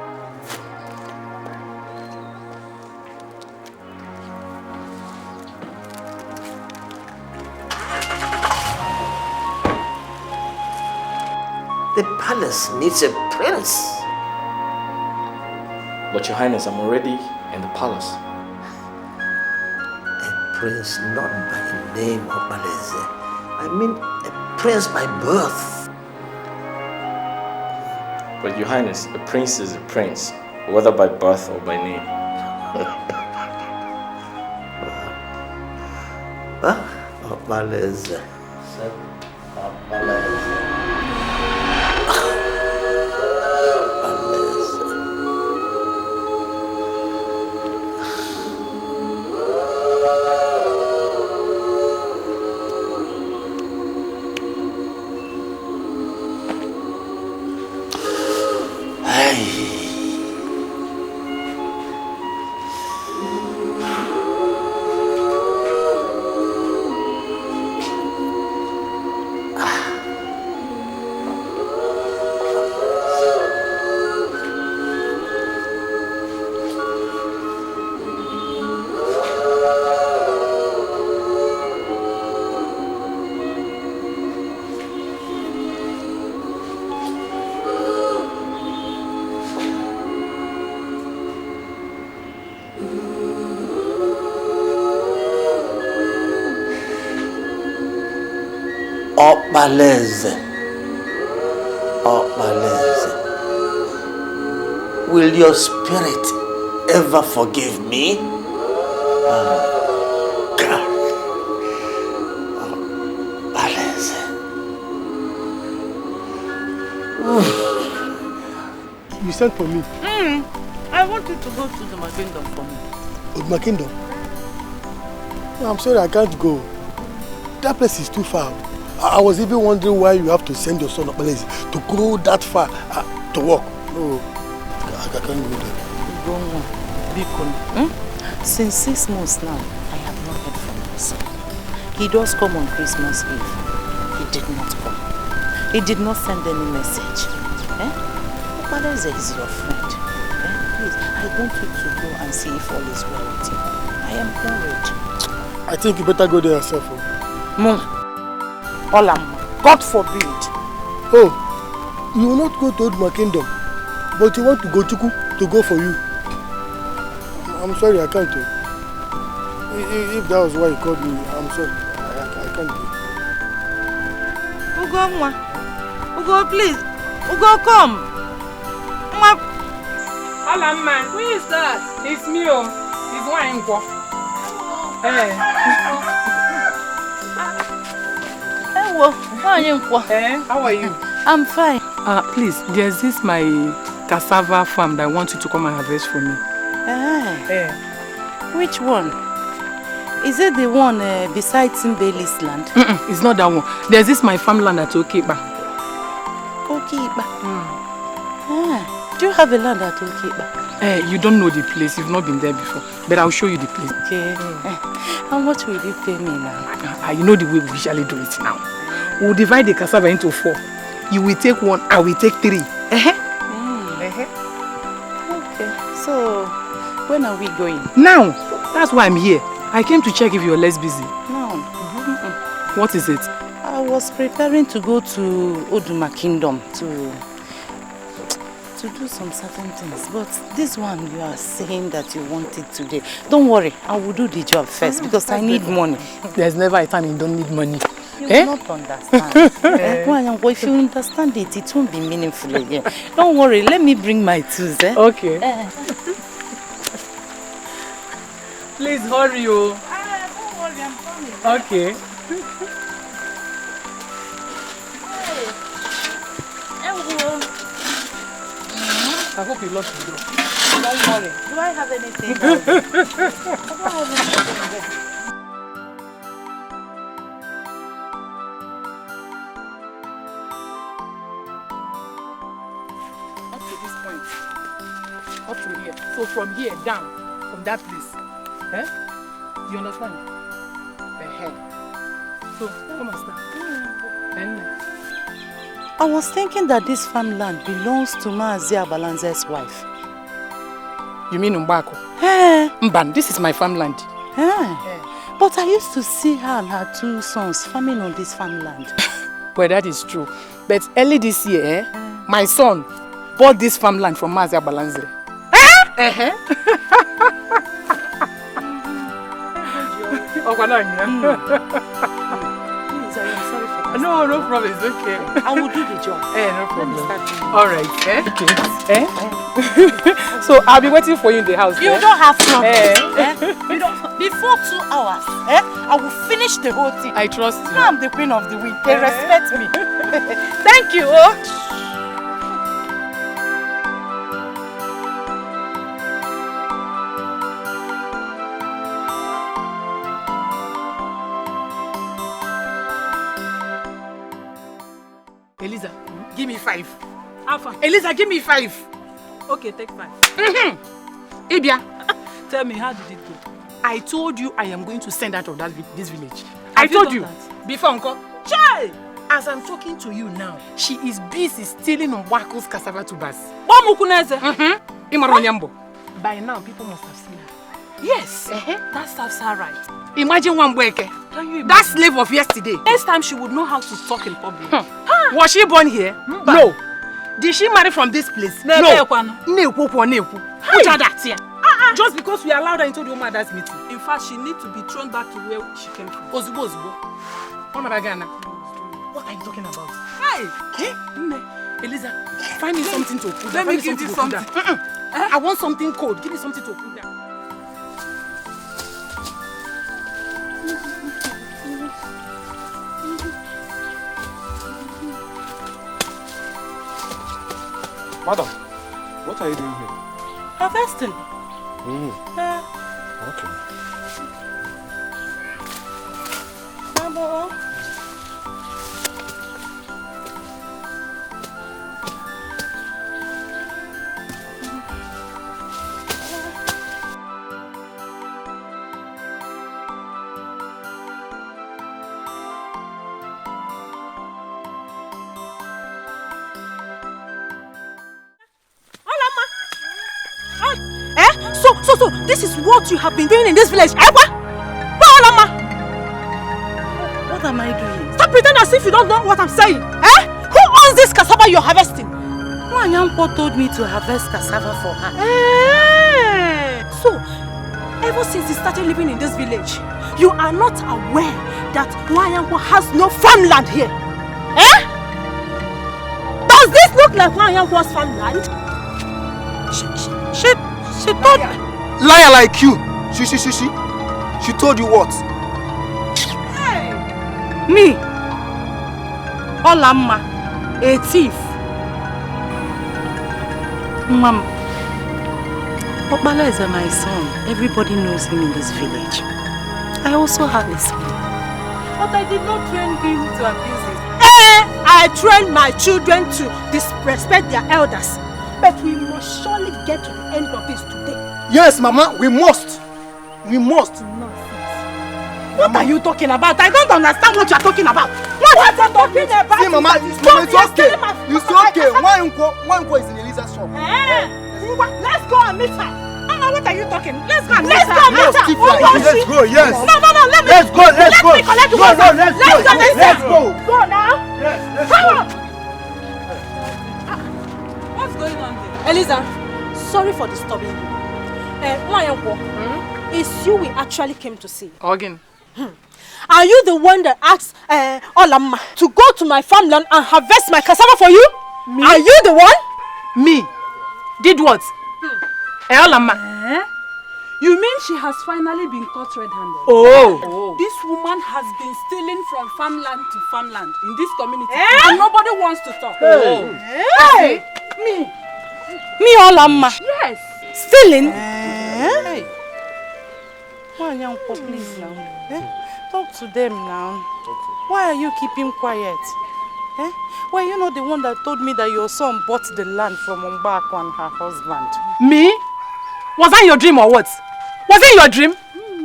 The palace needs a prince. But your highness, I'm already in the palace. A prince not by name of Baleze. I mean a prince by birth. But your highness, a prince is a prince, whether by birth or by name. Baleze. Baleze. Baleze. Will your spirit ever forgive me? God. Baleze. You sent for me? I want you to go to the kingdom for me. My kingdom? No, I'm sorry, I can't go. That place is too far. I was even wondering why you have to send your son Obeleze to go that far to work. No, I can't go there. Since 6 months now, I have not heard from my son. He does come on Christmas Eve. He did not come. He did not send any message. Obeleze is your friend. Please, I want you to go and see if all is well with him. I am worried. I think you better go there yourself. Mom, God forbid. Oh, you will not go to my kingdom, but you want to go to go for you. I'm sorry, I can't. If that was why you called me, I'm sorry. I can't go. Ugo, please. Ugo, come. Hola, man. Who is that? It's me. It's wine. Hey. How are you? I'm fine. Please, there's this my cassava farm that I want you to come and harvest for me. Which one? Is it the one beside Timbeli's land? It's not that one. There's this my farmland at Okeba. Okeba? Do you have a land at Okeba? You don't know the place. You've not been there before. But I'll show you the place. Okay. How much will you pay me now? You know the way we usually do it now. We'll divide the cassava into 4. You will take 1, I will take 3. Okay. So, when are we going? Now. That's why I'm here. I came to check if you're less busy. No. What is it? I was preparing to go to Oduma Kingdom to do some certain things, but this one you are saying that you want it today. Don't worry, I will do the job first because I need money. There's never a time you don't need money. You will not understand. If you understand it, it won't be meaningful again. Don't worry, let me bring my tools. Okay. Please hurry, don't worry, I'm coming. Okay. I hope you lost the door. Don't worry. Do I have anything? I don't have anything. Up to this point. Up to here. So from here down, from that place. You understand? So come and start. I was thinking that this farmland belongs to Mazi Abalanze's wife. You mean Mbako? Mban, this is my farmland. But I used to see her and her 2 sons farming on this farmland. Well, that is true. But early this year, my son bought this farmland from Mazi Abalanze. Please, I am sorry for that. No problem. It's okay. I will do the job. No problem. All right. Okay. So I'll be waiting for you in the house. You don't have problem. Before 2 hours, I will finish the whole thing. I trust you. Now I'm the queen of the week. They respect me. Thank you. Eliza, give me 5. Alpha. Eliza, give me 5. Okay, take 5. Ibia. Tell me, how did it go? I told you I am going to send out of this village. Have I told you you. done that? Before, Uncle. Chai! As I'm talking to you now, she is busy stealing Mwako's cassava tubers. By now, people must have seen her. Yes. That serves her right. Imagine one Weke. That slave of yesterday. Next time she would know how to talk in public. Was she born here? No. Did she marry from this place? No. Just because we allowed her into the mother's meeting. In fact, she needs to be thrown back to where she came from. Ozubo. What are you talking about? Hey! Eliza, find me something to put Let down. me give you something. I want something cold. Give me something to put down. Madam, what are you doing here? Harvesting. Okay. Mama. So, this is what you have been doing in this village, eh? What am I doing? Stop pretending as if you don't know what I'm saying, eh? Who owns this cassava you're harvesting? Nwanyanko told me to harvest cassava for her. So, ever since you started living in this village, you are not aware that Nwanyanko has no farmland here, eh? Does this look like Nwanyanko's farmland? She told me. Liar like you. She told you what? Hey. Me. Olamma. A thief. Mom. Okpala is my son. Everybody knows him in this village. I also have a son. But I did not train him to abuse it. I trained my children to disrespect their elders. But we must surely get to the end of this today. Yes, Mama, we must. We must. Nonsense. What are you talking about? I don't understand what you are talking about. What are you talking about? See, Mama, it's okay. It's okay. Nwanyanko is in Eliza's shop. Let's go and meet her. Mama, what are you talking? Let's go and meet her. Let's go, yes. No, let me. Let's go. Let me collect the water. Let's go. Go now. Come on. What's going on there? Eliza, sorry for disturbing you. Nwanyanko, it's you we actually came to see. Again. Are you the one that asked Olamma to go to my farmland and harvest my cassava for you? Me? Are you the one? Me? Did what? Olamma? You mean she has finally been caught red-handed? Oh. This woman has been stealing from farmland to farmland in this community. And nobody wants to talk. Hey. Me Olamma? Yes. Stealing? Hey. Nwanyanko, please now. Talk to them now. Why are you keeping quiet? Well, you know the one that told me that your son bought the land from Mbako and her husband. Me? Was that your dream or what? Was it your dream?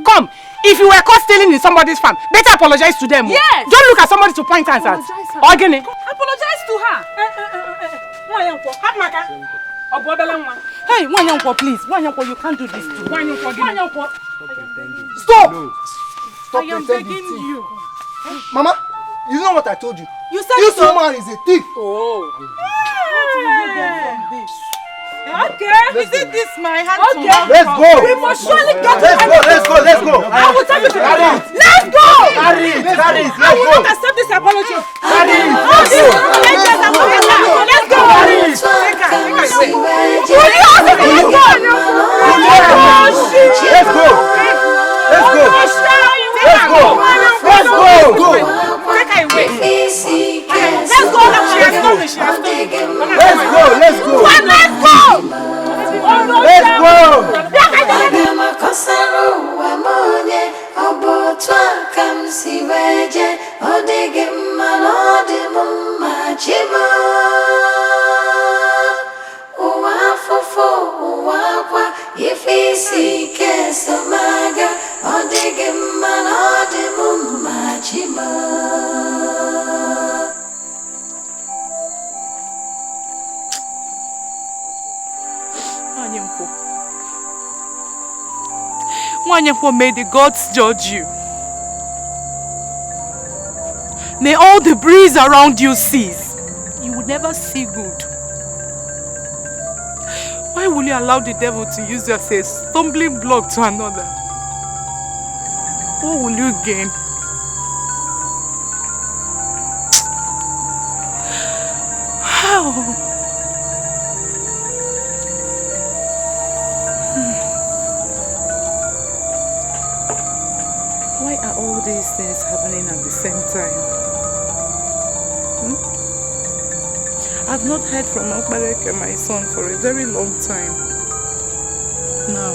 Come, if you were caught stealing in somebody's farm, better apologize to them. Yes. Don't look at somebody to point hands at. Ogene. Apologize to her. Nwanyanko, have my car. Hey, Nwanyanko, please. Nwanyanko, you can't do this to me. Nwanyanko. Stop! I am begging you. Mama, you know what I told you? You said this so. woman is a thief. Oh. What will you get from this? Okay, is it this my hand? Okay. Let's go. We must surely get to Let's go. I will tell you to carry it. Let's go. Carry it. I will not accept this apology. Carry it. Let's go. Let's go. Carry it. Nwanyanko, may the gods judge you. May all the breeze around you cease. You will never see good. Why will you allow the devil to use you as a stumbling block to another? What will you gain? How? Why are all these things happening at the same time? I've not heard from Okbaleke, my son, for a very long time. Now,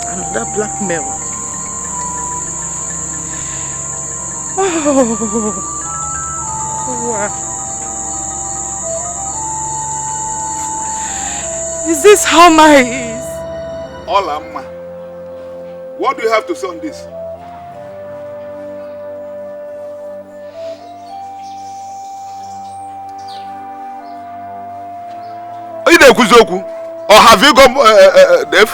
another blackmail. Oh, wow. Is this how my is? Olamma, what do you have to say on this? Or have you gone deaf?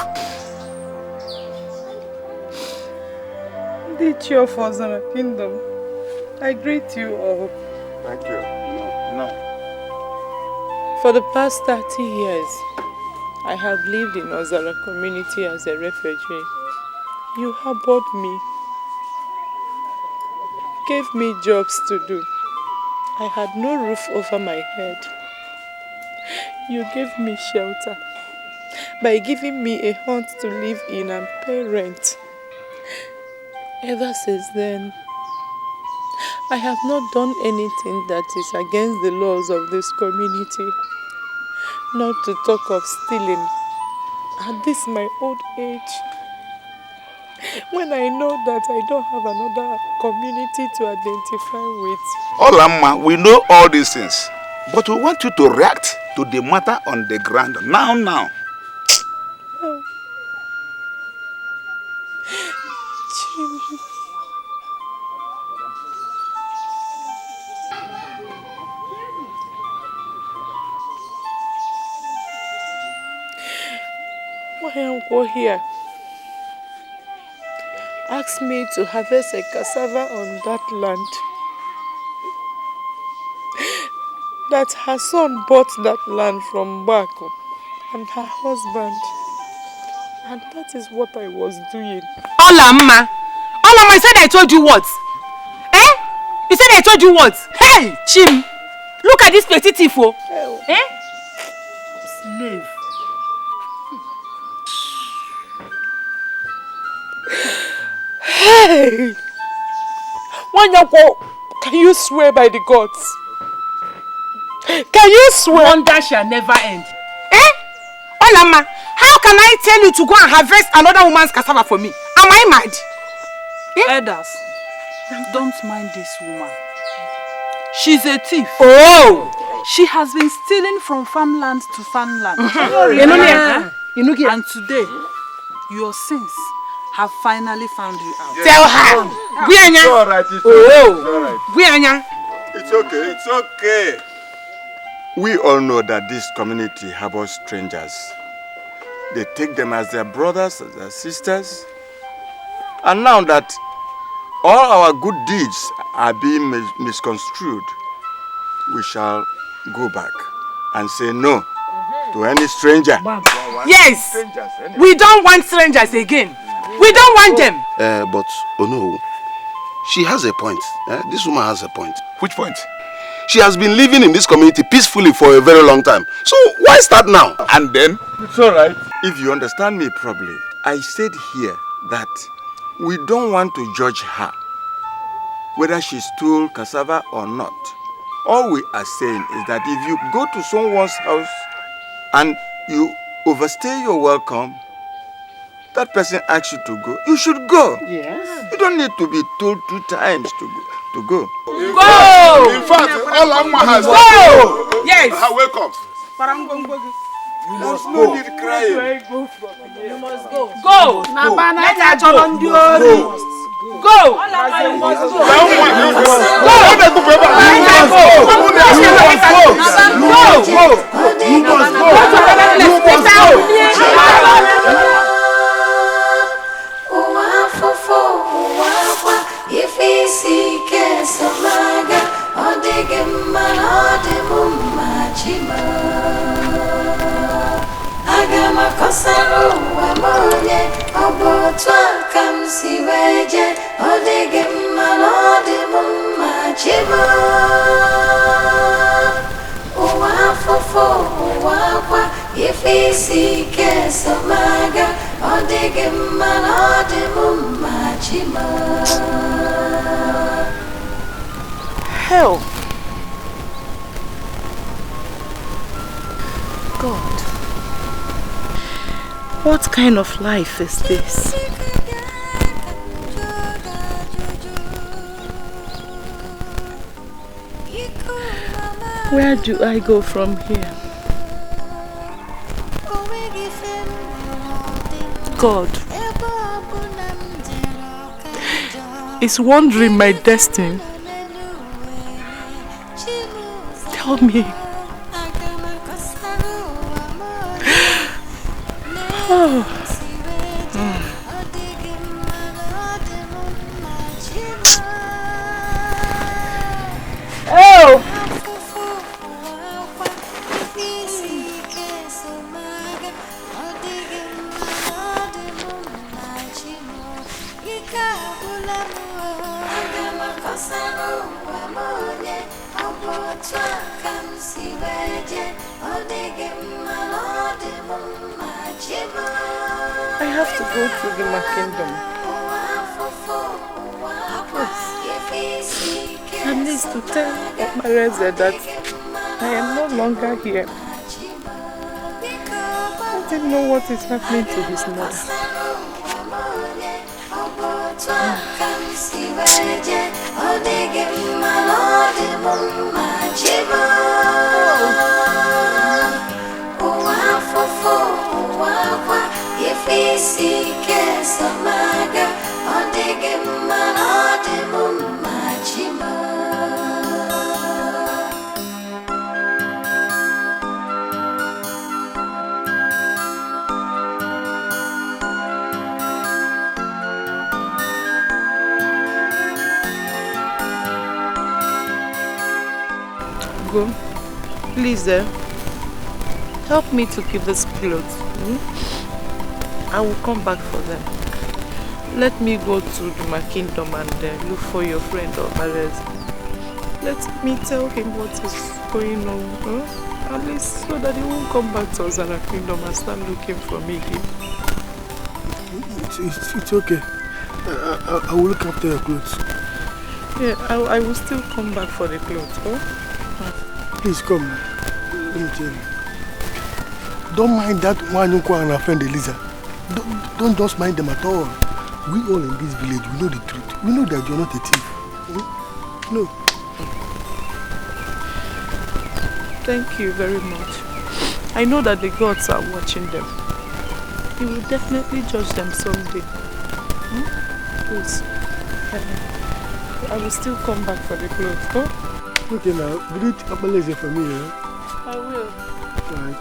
The cheer for the kingdom. I greet you all. Thank you. No. For the past 30 years, I have lived in Ozara community as a refugee. You harbored me, gave me jobs to do. I had no roof over my head. You gave me shelter by giving me a hut to live in and pay rent. Ever since then, I have not done anything that is against the laws of this community, not to talk of stealing at this my old age, when I know that I don't have another community to identify with. Olamma, we know all these things, but we want you to react to the matter on the ground now. Oh. Why here asked me to harvest a cassava on that land. That her son bought that land from Bako and her husband. And that is what I was doing. Olamma, you said I told you what? Eh? You said I told you what? Hey, Chim, look at this petty thief. Eh? Slave. Hey! Wanyako, can you swear by the gods? Can you swear? Wonder shall never end. Eh? Olamma, how can I tell you to go and harvest another woman's cassava for me? Am I mad? Eh? Elders, don't mind this woman. She's a thief. Oh! She has been stealing from farmland to farmland. And today, your sins have finally found you out. Tell her. It's all right. It's It's okay. We all know that this community harbors strangers. They take them as their brothers, as their sisters. And now that all our good deeds are being misconstrued, we shall go back and say no to any stranger. Yes, we don't want strangers again. We don't want them. But, oh no, she has a point. This woman has a point. Which point? She has been living in this community peacefully for a very long time. So why start now? And then? It's all right. If you understand me properly, I said here that we don't want to judge her, whether she stole cassava or not. All we are saying is that if you go to someone's house and you overstay your welcome, that person asks you to go, you should go. Yes. You don't need to be told 2 times to go. Go! In fact, all Amma has go! Yes. Welcome. You must go. No need crying. You must go. Go! Let her turn on the Go! You must go. Hell, What kind of life is this? Where do I go from here? God is wondering my destiny. Tell me. Oh. Oh. I have to go to the kingdom. Yes. At least to tell Omareze that I am no longer here. I didn't know what is happening to his mother. Go. Please, help me to keep this clothes. I will come back for them. Let me go to my kingdom and look for your friend Omareze. Let me tell him what is going on. At least so that he won't come back to us and our kingdom and start looking for me here. It's okay. I will look after your clothes. Yeah, I will still come back for the clothes. Please come. Let me tell you. Don't mind that Wanyuko and her friend Eliza. Don't just mind them at all. We all in this village, we know the truth. We know that you're not a thief. No. Thank you very much. I know that the gods are watching them. He will definitely judge them someday. Please. I will still come back for the clothes. Okay now, greet Omareze for me, eh? I will. Right.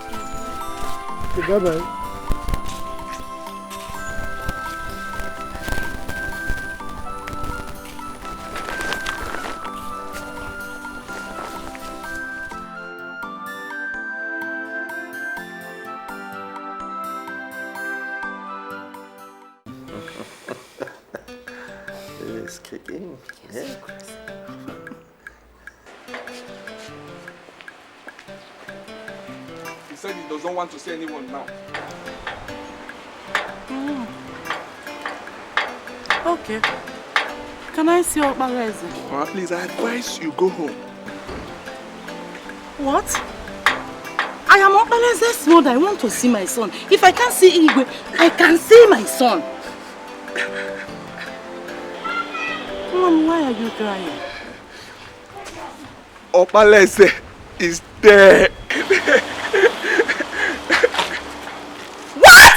Okay, bye-bye. It's kicking. Yeah. He said he doesn't want to see anyone now. Okay. Can I see Omareze? Please, I advise you go home. What? I am Omareze's mother. I want to see my son. If I can't see Igwe, I can see my son. Mom, why are you crying? Omareze is dead. What?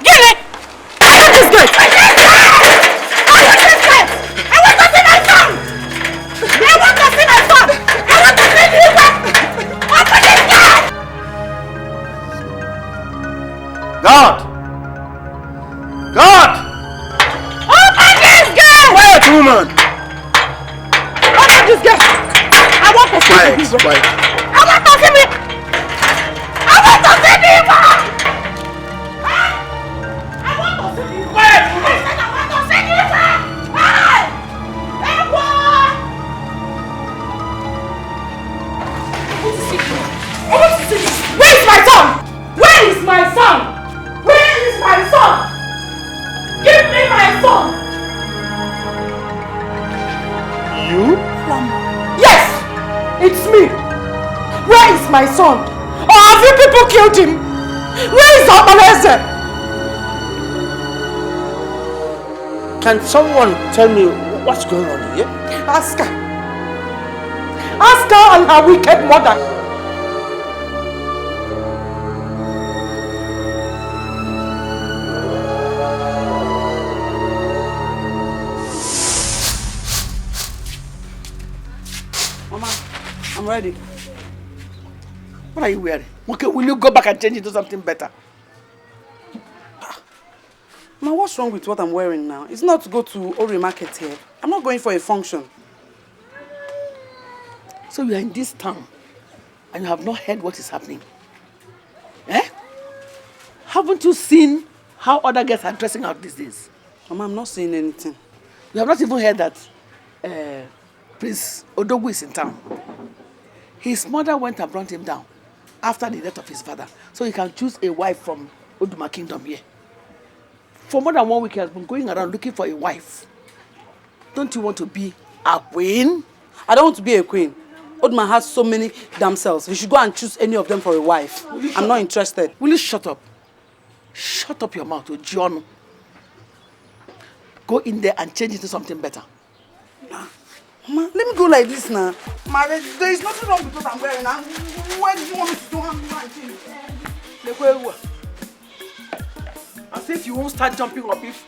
Give it! Open this gate! Open this gate! I want to see my son! I want to see my son! I want to see Igwe! Open this gate! God! God! Open this gate! Quiet, woman! Open this gate! I want to see Igwe! Quiet. I want to see me! I want to see Igwe! I want to see Igwe! I said I want to see Igwe! Hey! Igwe! I want to see Igwe! Where is my son? Where is my son? Where is my son? Give me my son! You? Yes! It's me! Where is my son? Or have you people killed him? Where is Obeleze? Can someone tell me what's going on here? Ask her. Ask her and her wicked mother. Mama, I'm ready. What are you wearing? Okay, will you go back and change into something better? Ma, what's wrong with what I'm wearing now? It's not to go to Okorie market here. I'm not going for a function. So you are in this town and you have not heard what is happening? Eh? Haven't you seen how other girls are dressing out these days? Mama, I'm not saying anything. You have not even heard that Prince Odogwu is in town. His mother went and brought him down after the death of his father, so he can choose a wife from Oduma Kingdom here. For more than 1 week, he has been going around looking for a wife. Don't you want to be a queen? I don't want to be a queen. Oduma has so many damsels. You should go and choose any of them for a wife. I'm not interested. Will you shut up? Shut up your mouth, John. Go in there and change into something better. Ma, let me go like this now. Ma, there is nothing wrong with what I'm wearing now. Why do you want me to do my thing? As if you won't start jumping up if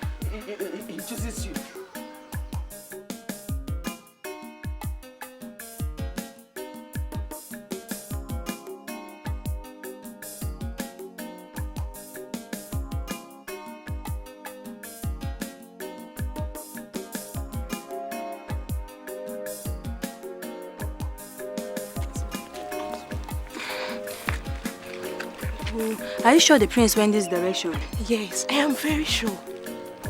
he chooses you. Are you sure the prince went this direction? Yes, I am very sure.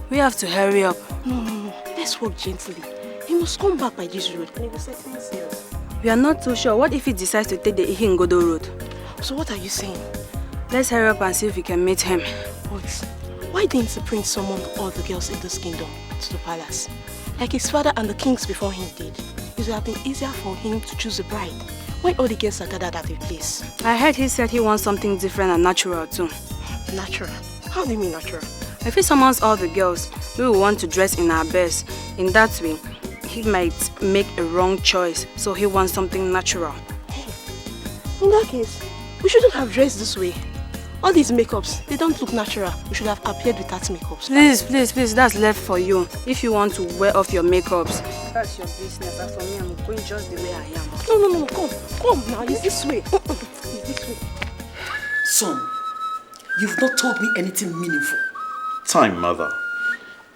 We have to hurry up. No. Let's walk gently. He must come back by this road and he will set things serious. We are not too sure. What if he decides to take the Ihingodo road? So what are you saying? Let's hurry up and see if we can meet him. What? Why didn't the prince summon all the girls in this kingdom to the palace? Like his father and the kings before him did. It would have been easier for him to choose a bride. When all the girls are gathered at a place. I heard he said he wants something different and natural too. Natural? How do you mean natural? If he summons all the girls, we will want to dress in our best. In that way, he might make a wrong choice, so he wants something natural. In that case, we shouldn't have dressed this way. All these makeups, they don't look natural. We should have appeared without makeups. Please, that's left for you. If you want to wear off your makeups, that's your business. As for me, I'm going just the way I am. No, come now, it's this way. It's this way. Son, you've not told me anything meaningful. Time, mother.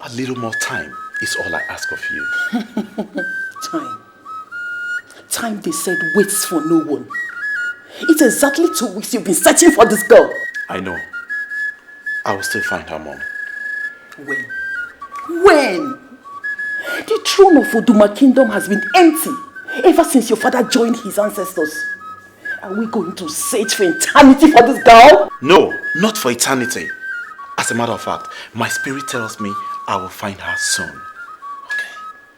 A little more time is all I ask of you. Time. Time, they said, waits for no one. It's exactly 2 weeks you've been searching for this girl. I know. I will still find her, Mom. When? The throne of Oduma Kingdom has been empty ever since your father joined his ancestors. Are we going to search for eternity for this girl? No, not for eternity. As a matter of fact, my spirit tells me I will find her soon.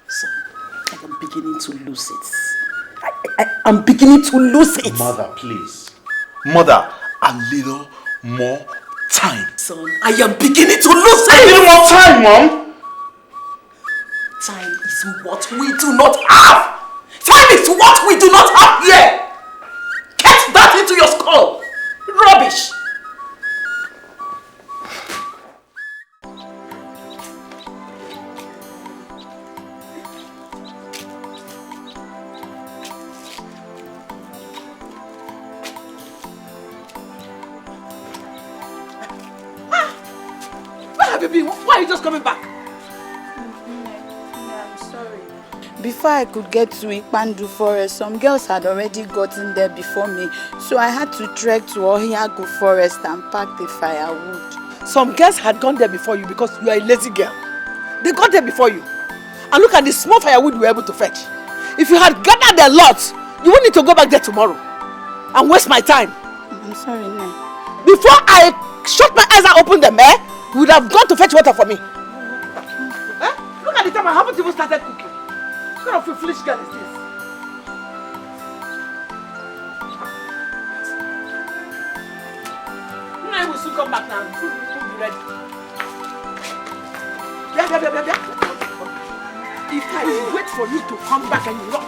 Son, I am beginning to lose it. I'm beginning to lose it. Mother, please. Mother, a little more time. Son, I am beginning to lose it. A little more time, Mom. Time is what we do not have. Time is what we do not have here. Get that into your skull. Rubbish. Where have you been? Why are you just coming back? I'm sorry. Before I could get to Ikpandu forest, some girls had already gotten there before me. So I had to trek to Ohiagu forest and pack the firewood. Some girls had gone there before you because you are a lazy girl. They got there before you. And look at the small firewood you were able to fetch. If you had gathered a lot, you wouldn't need to go back there tomorrow and waste my time. I'm sorry, Nne. Before I shut my eyes and open them, you would have gone to fetch water for me. Look at the time, I haven't even started cooking. What kind of a foolish girl is this? I will soon come back now. Food will be ready. If I wait for you to come back and you don't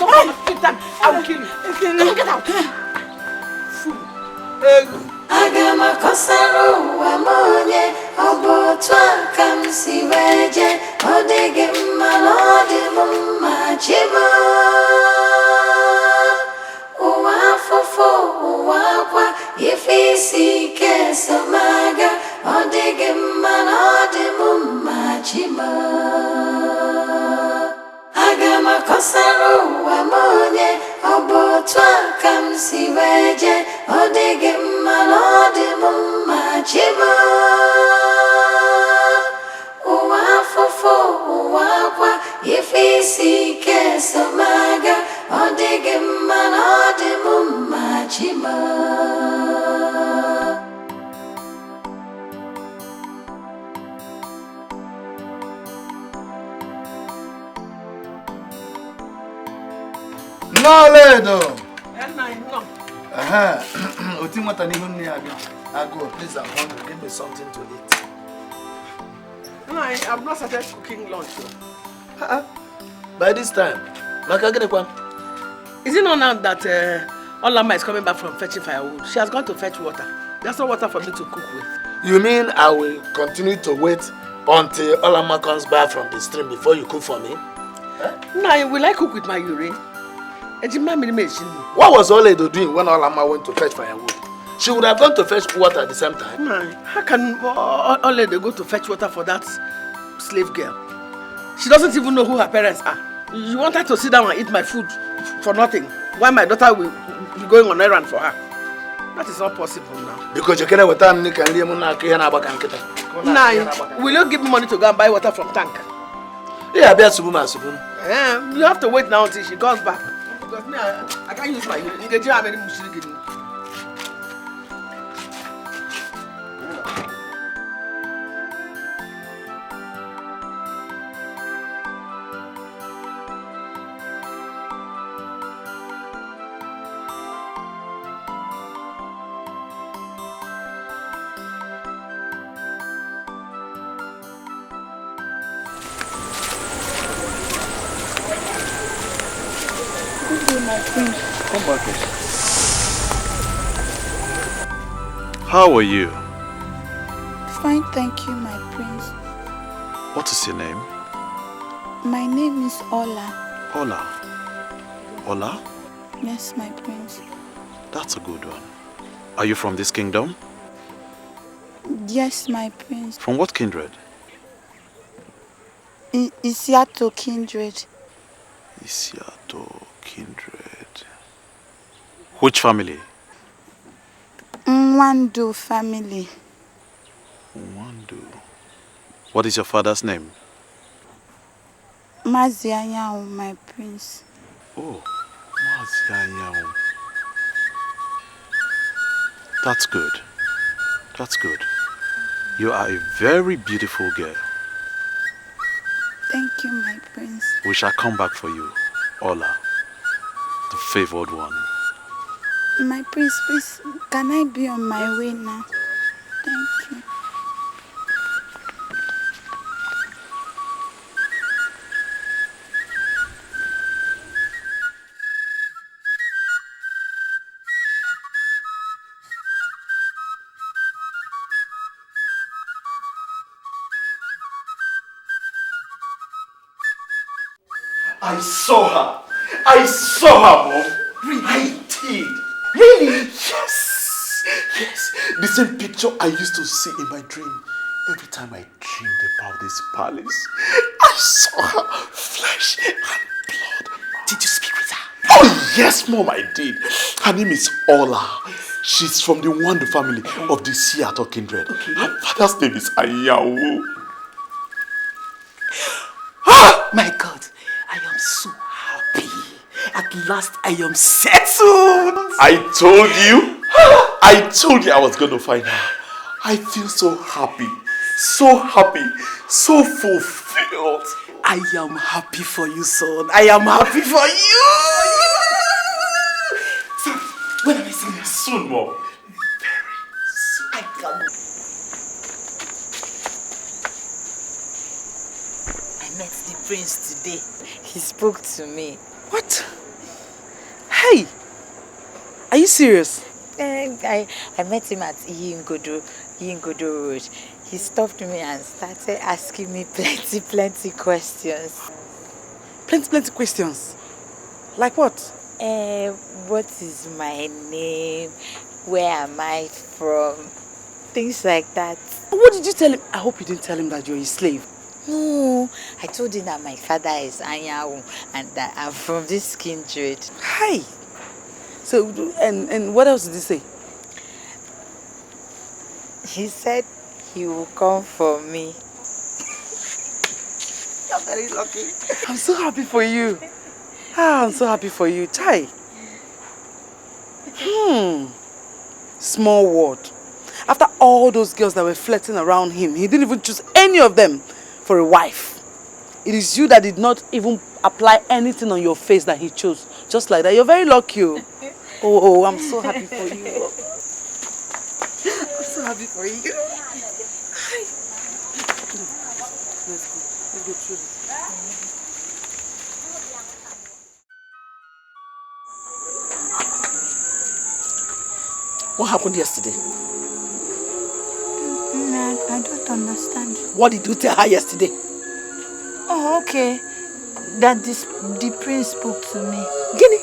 want to eat that, I will kill you. Come on, get out. Food. Agama kosaru wa monye obotwa kamsiweje odege malode mumma chima uwa fofo uwa kwa ifisi kesamaga odege malode mumma chima Agama kosaru wa monye obotwa kamsiweje odege malode mumma chima uwa fofo uwa kwa ifisi kesamaga odege malode mumma chima Nollywood. No. Please, I'm hungry. Give me something to eat. No, I've not started cooking lunch. By this time, is it not now that Olama is coming back from fetching firewood? She has gone to fetch water. There's no water for me to cook with. You mean I will continue to wait until Olama comes back from the stream before you cook for me? No, will I cook with my urine? What was Oledo doing when Olama went to fetch firewood? She would have gone to fetch water at the same time. No, how can Oledo go to fetch water for that slave girl? She doesn't even know who her parents are. You want her to sit down and eat my food for nothing, while my daughter will be going on errand for her? That is not possible now. Because you can't wait and Nah, will you give me money to go and buy water from tank? Yeah, you have to wait now until she comes back. Because me, I can't use my urine. Come back here. How are you? Fine, thank you, my prince. What is your name? My name is Ola. Ola. Ola? Yes, my prince. That's a good one. Are you from this kingdom? Yes, my prince. From what kindred? Isiato kindred. Isiato kindred. Which family? Nwandu family. Nwandu. What is your father's name? Mazianyao, my prince. Oh, Mazianyao. That's good. That's good. You are a very beautiful girl. Thank you, my prince. We shall come back for you, Ola, the favored one. My prince, please, can I be on my way now? Thank you. I saw her. I saw her, Mom. Really? I did. Really? Yes. Yes. The same picture I used to see in my dream. Every time I dreamed about this palace, I saw her, flesh and blood. Did you speak with her? Oh, yes, Mom, I did. Her name is Ola. She's from the Nwandu family of the Seattle kindred. Okay. Her father's name is Ayawu. My God, I am so happy. At last I am settled. I told you. I told you I was going to find her. I feel so happy. So happy. So fulfilled. I am happy for you, son. I am happy for you. So, when am I seeing you? Soon, Mom. Very soon. prince today. He spoke to me. What? Hey! Are you serious? I met him at Ingodo Road. He stopped me and started asking me plenty questions. Plenty questions? Like what? What is my name? Where am I from? Things like that. What did you tell him? I hope you didn't tell him that you're his slave. No, I told him that my father is Anyawu and that I'm from this kindred. Hi. So, and what else did he say? He said he will come for me. You're very lucky. I'm so happy for you. I'm so happy for you. Chai. Small word. After all those girls that were flirting around him, he didn't even choose any of them for a wife. It is you that did not even apply anything on your face that he chose. Just like that. You're very lucky. Oh, I'm so happy for you. I'm so happy for you. Let's go through this. What happened yesterday? I don't understand. What did you tell her yesterday? Oh, okay. That the prince spoke to me. Guinea?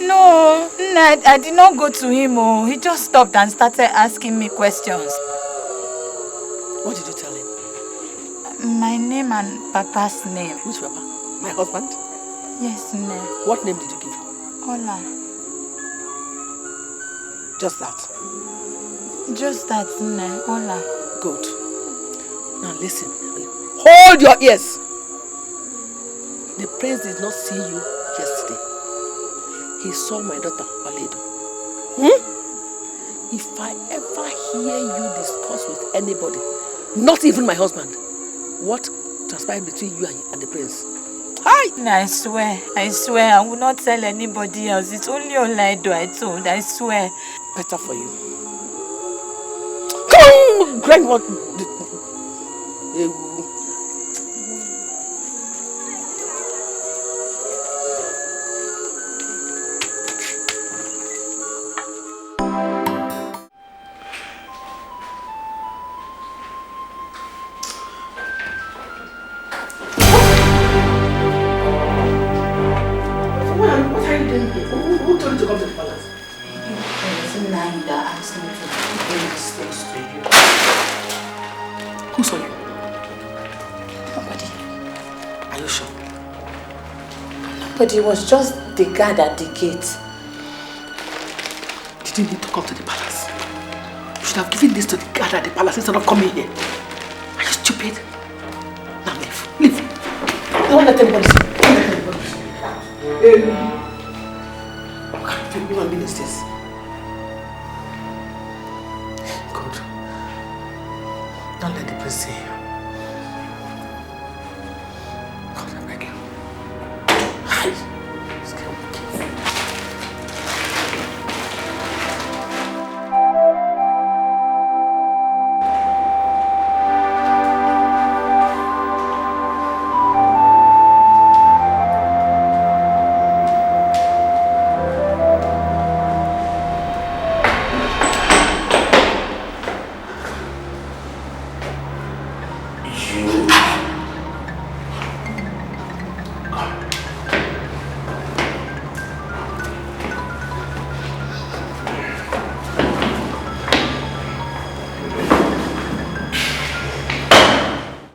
No, I did not go to him. Oh, he just stopped and started asking me questions. What did you tell him? My name and Papa's name. Which Papa? My husband? Yes, Nne. What name did you give? Ola. Just that? Just that, Nne. Ola. Good. Now listen. Hold your ears. The prince did not see you yesterday. He saw my daughter, Aledo. If I ever hear you discuss with anybody, not even my husband, what transpired between you and the prince? Hi! I swear, I will not tell anybody else. It's only Olaido I told, I swear. Better for you. Come! Grind what? Who told you to come to the palace? That asked me to bring these things to you. Who saw you? Nobody. Are you sure? But it was just the guard at the gate. Did you need to come to the palace? You should have given this to the guard at the palace instead of coming here. Are you stupid? Now leave. Leave. Don't let anybody see. Don't let anybody see. What kind of human being is this? Good. Don't let the prince see you. God, I beg you. Hi.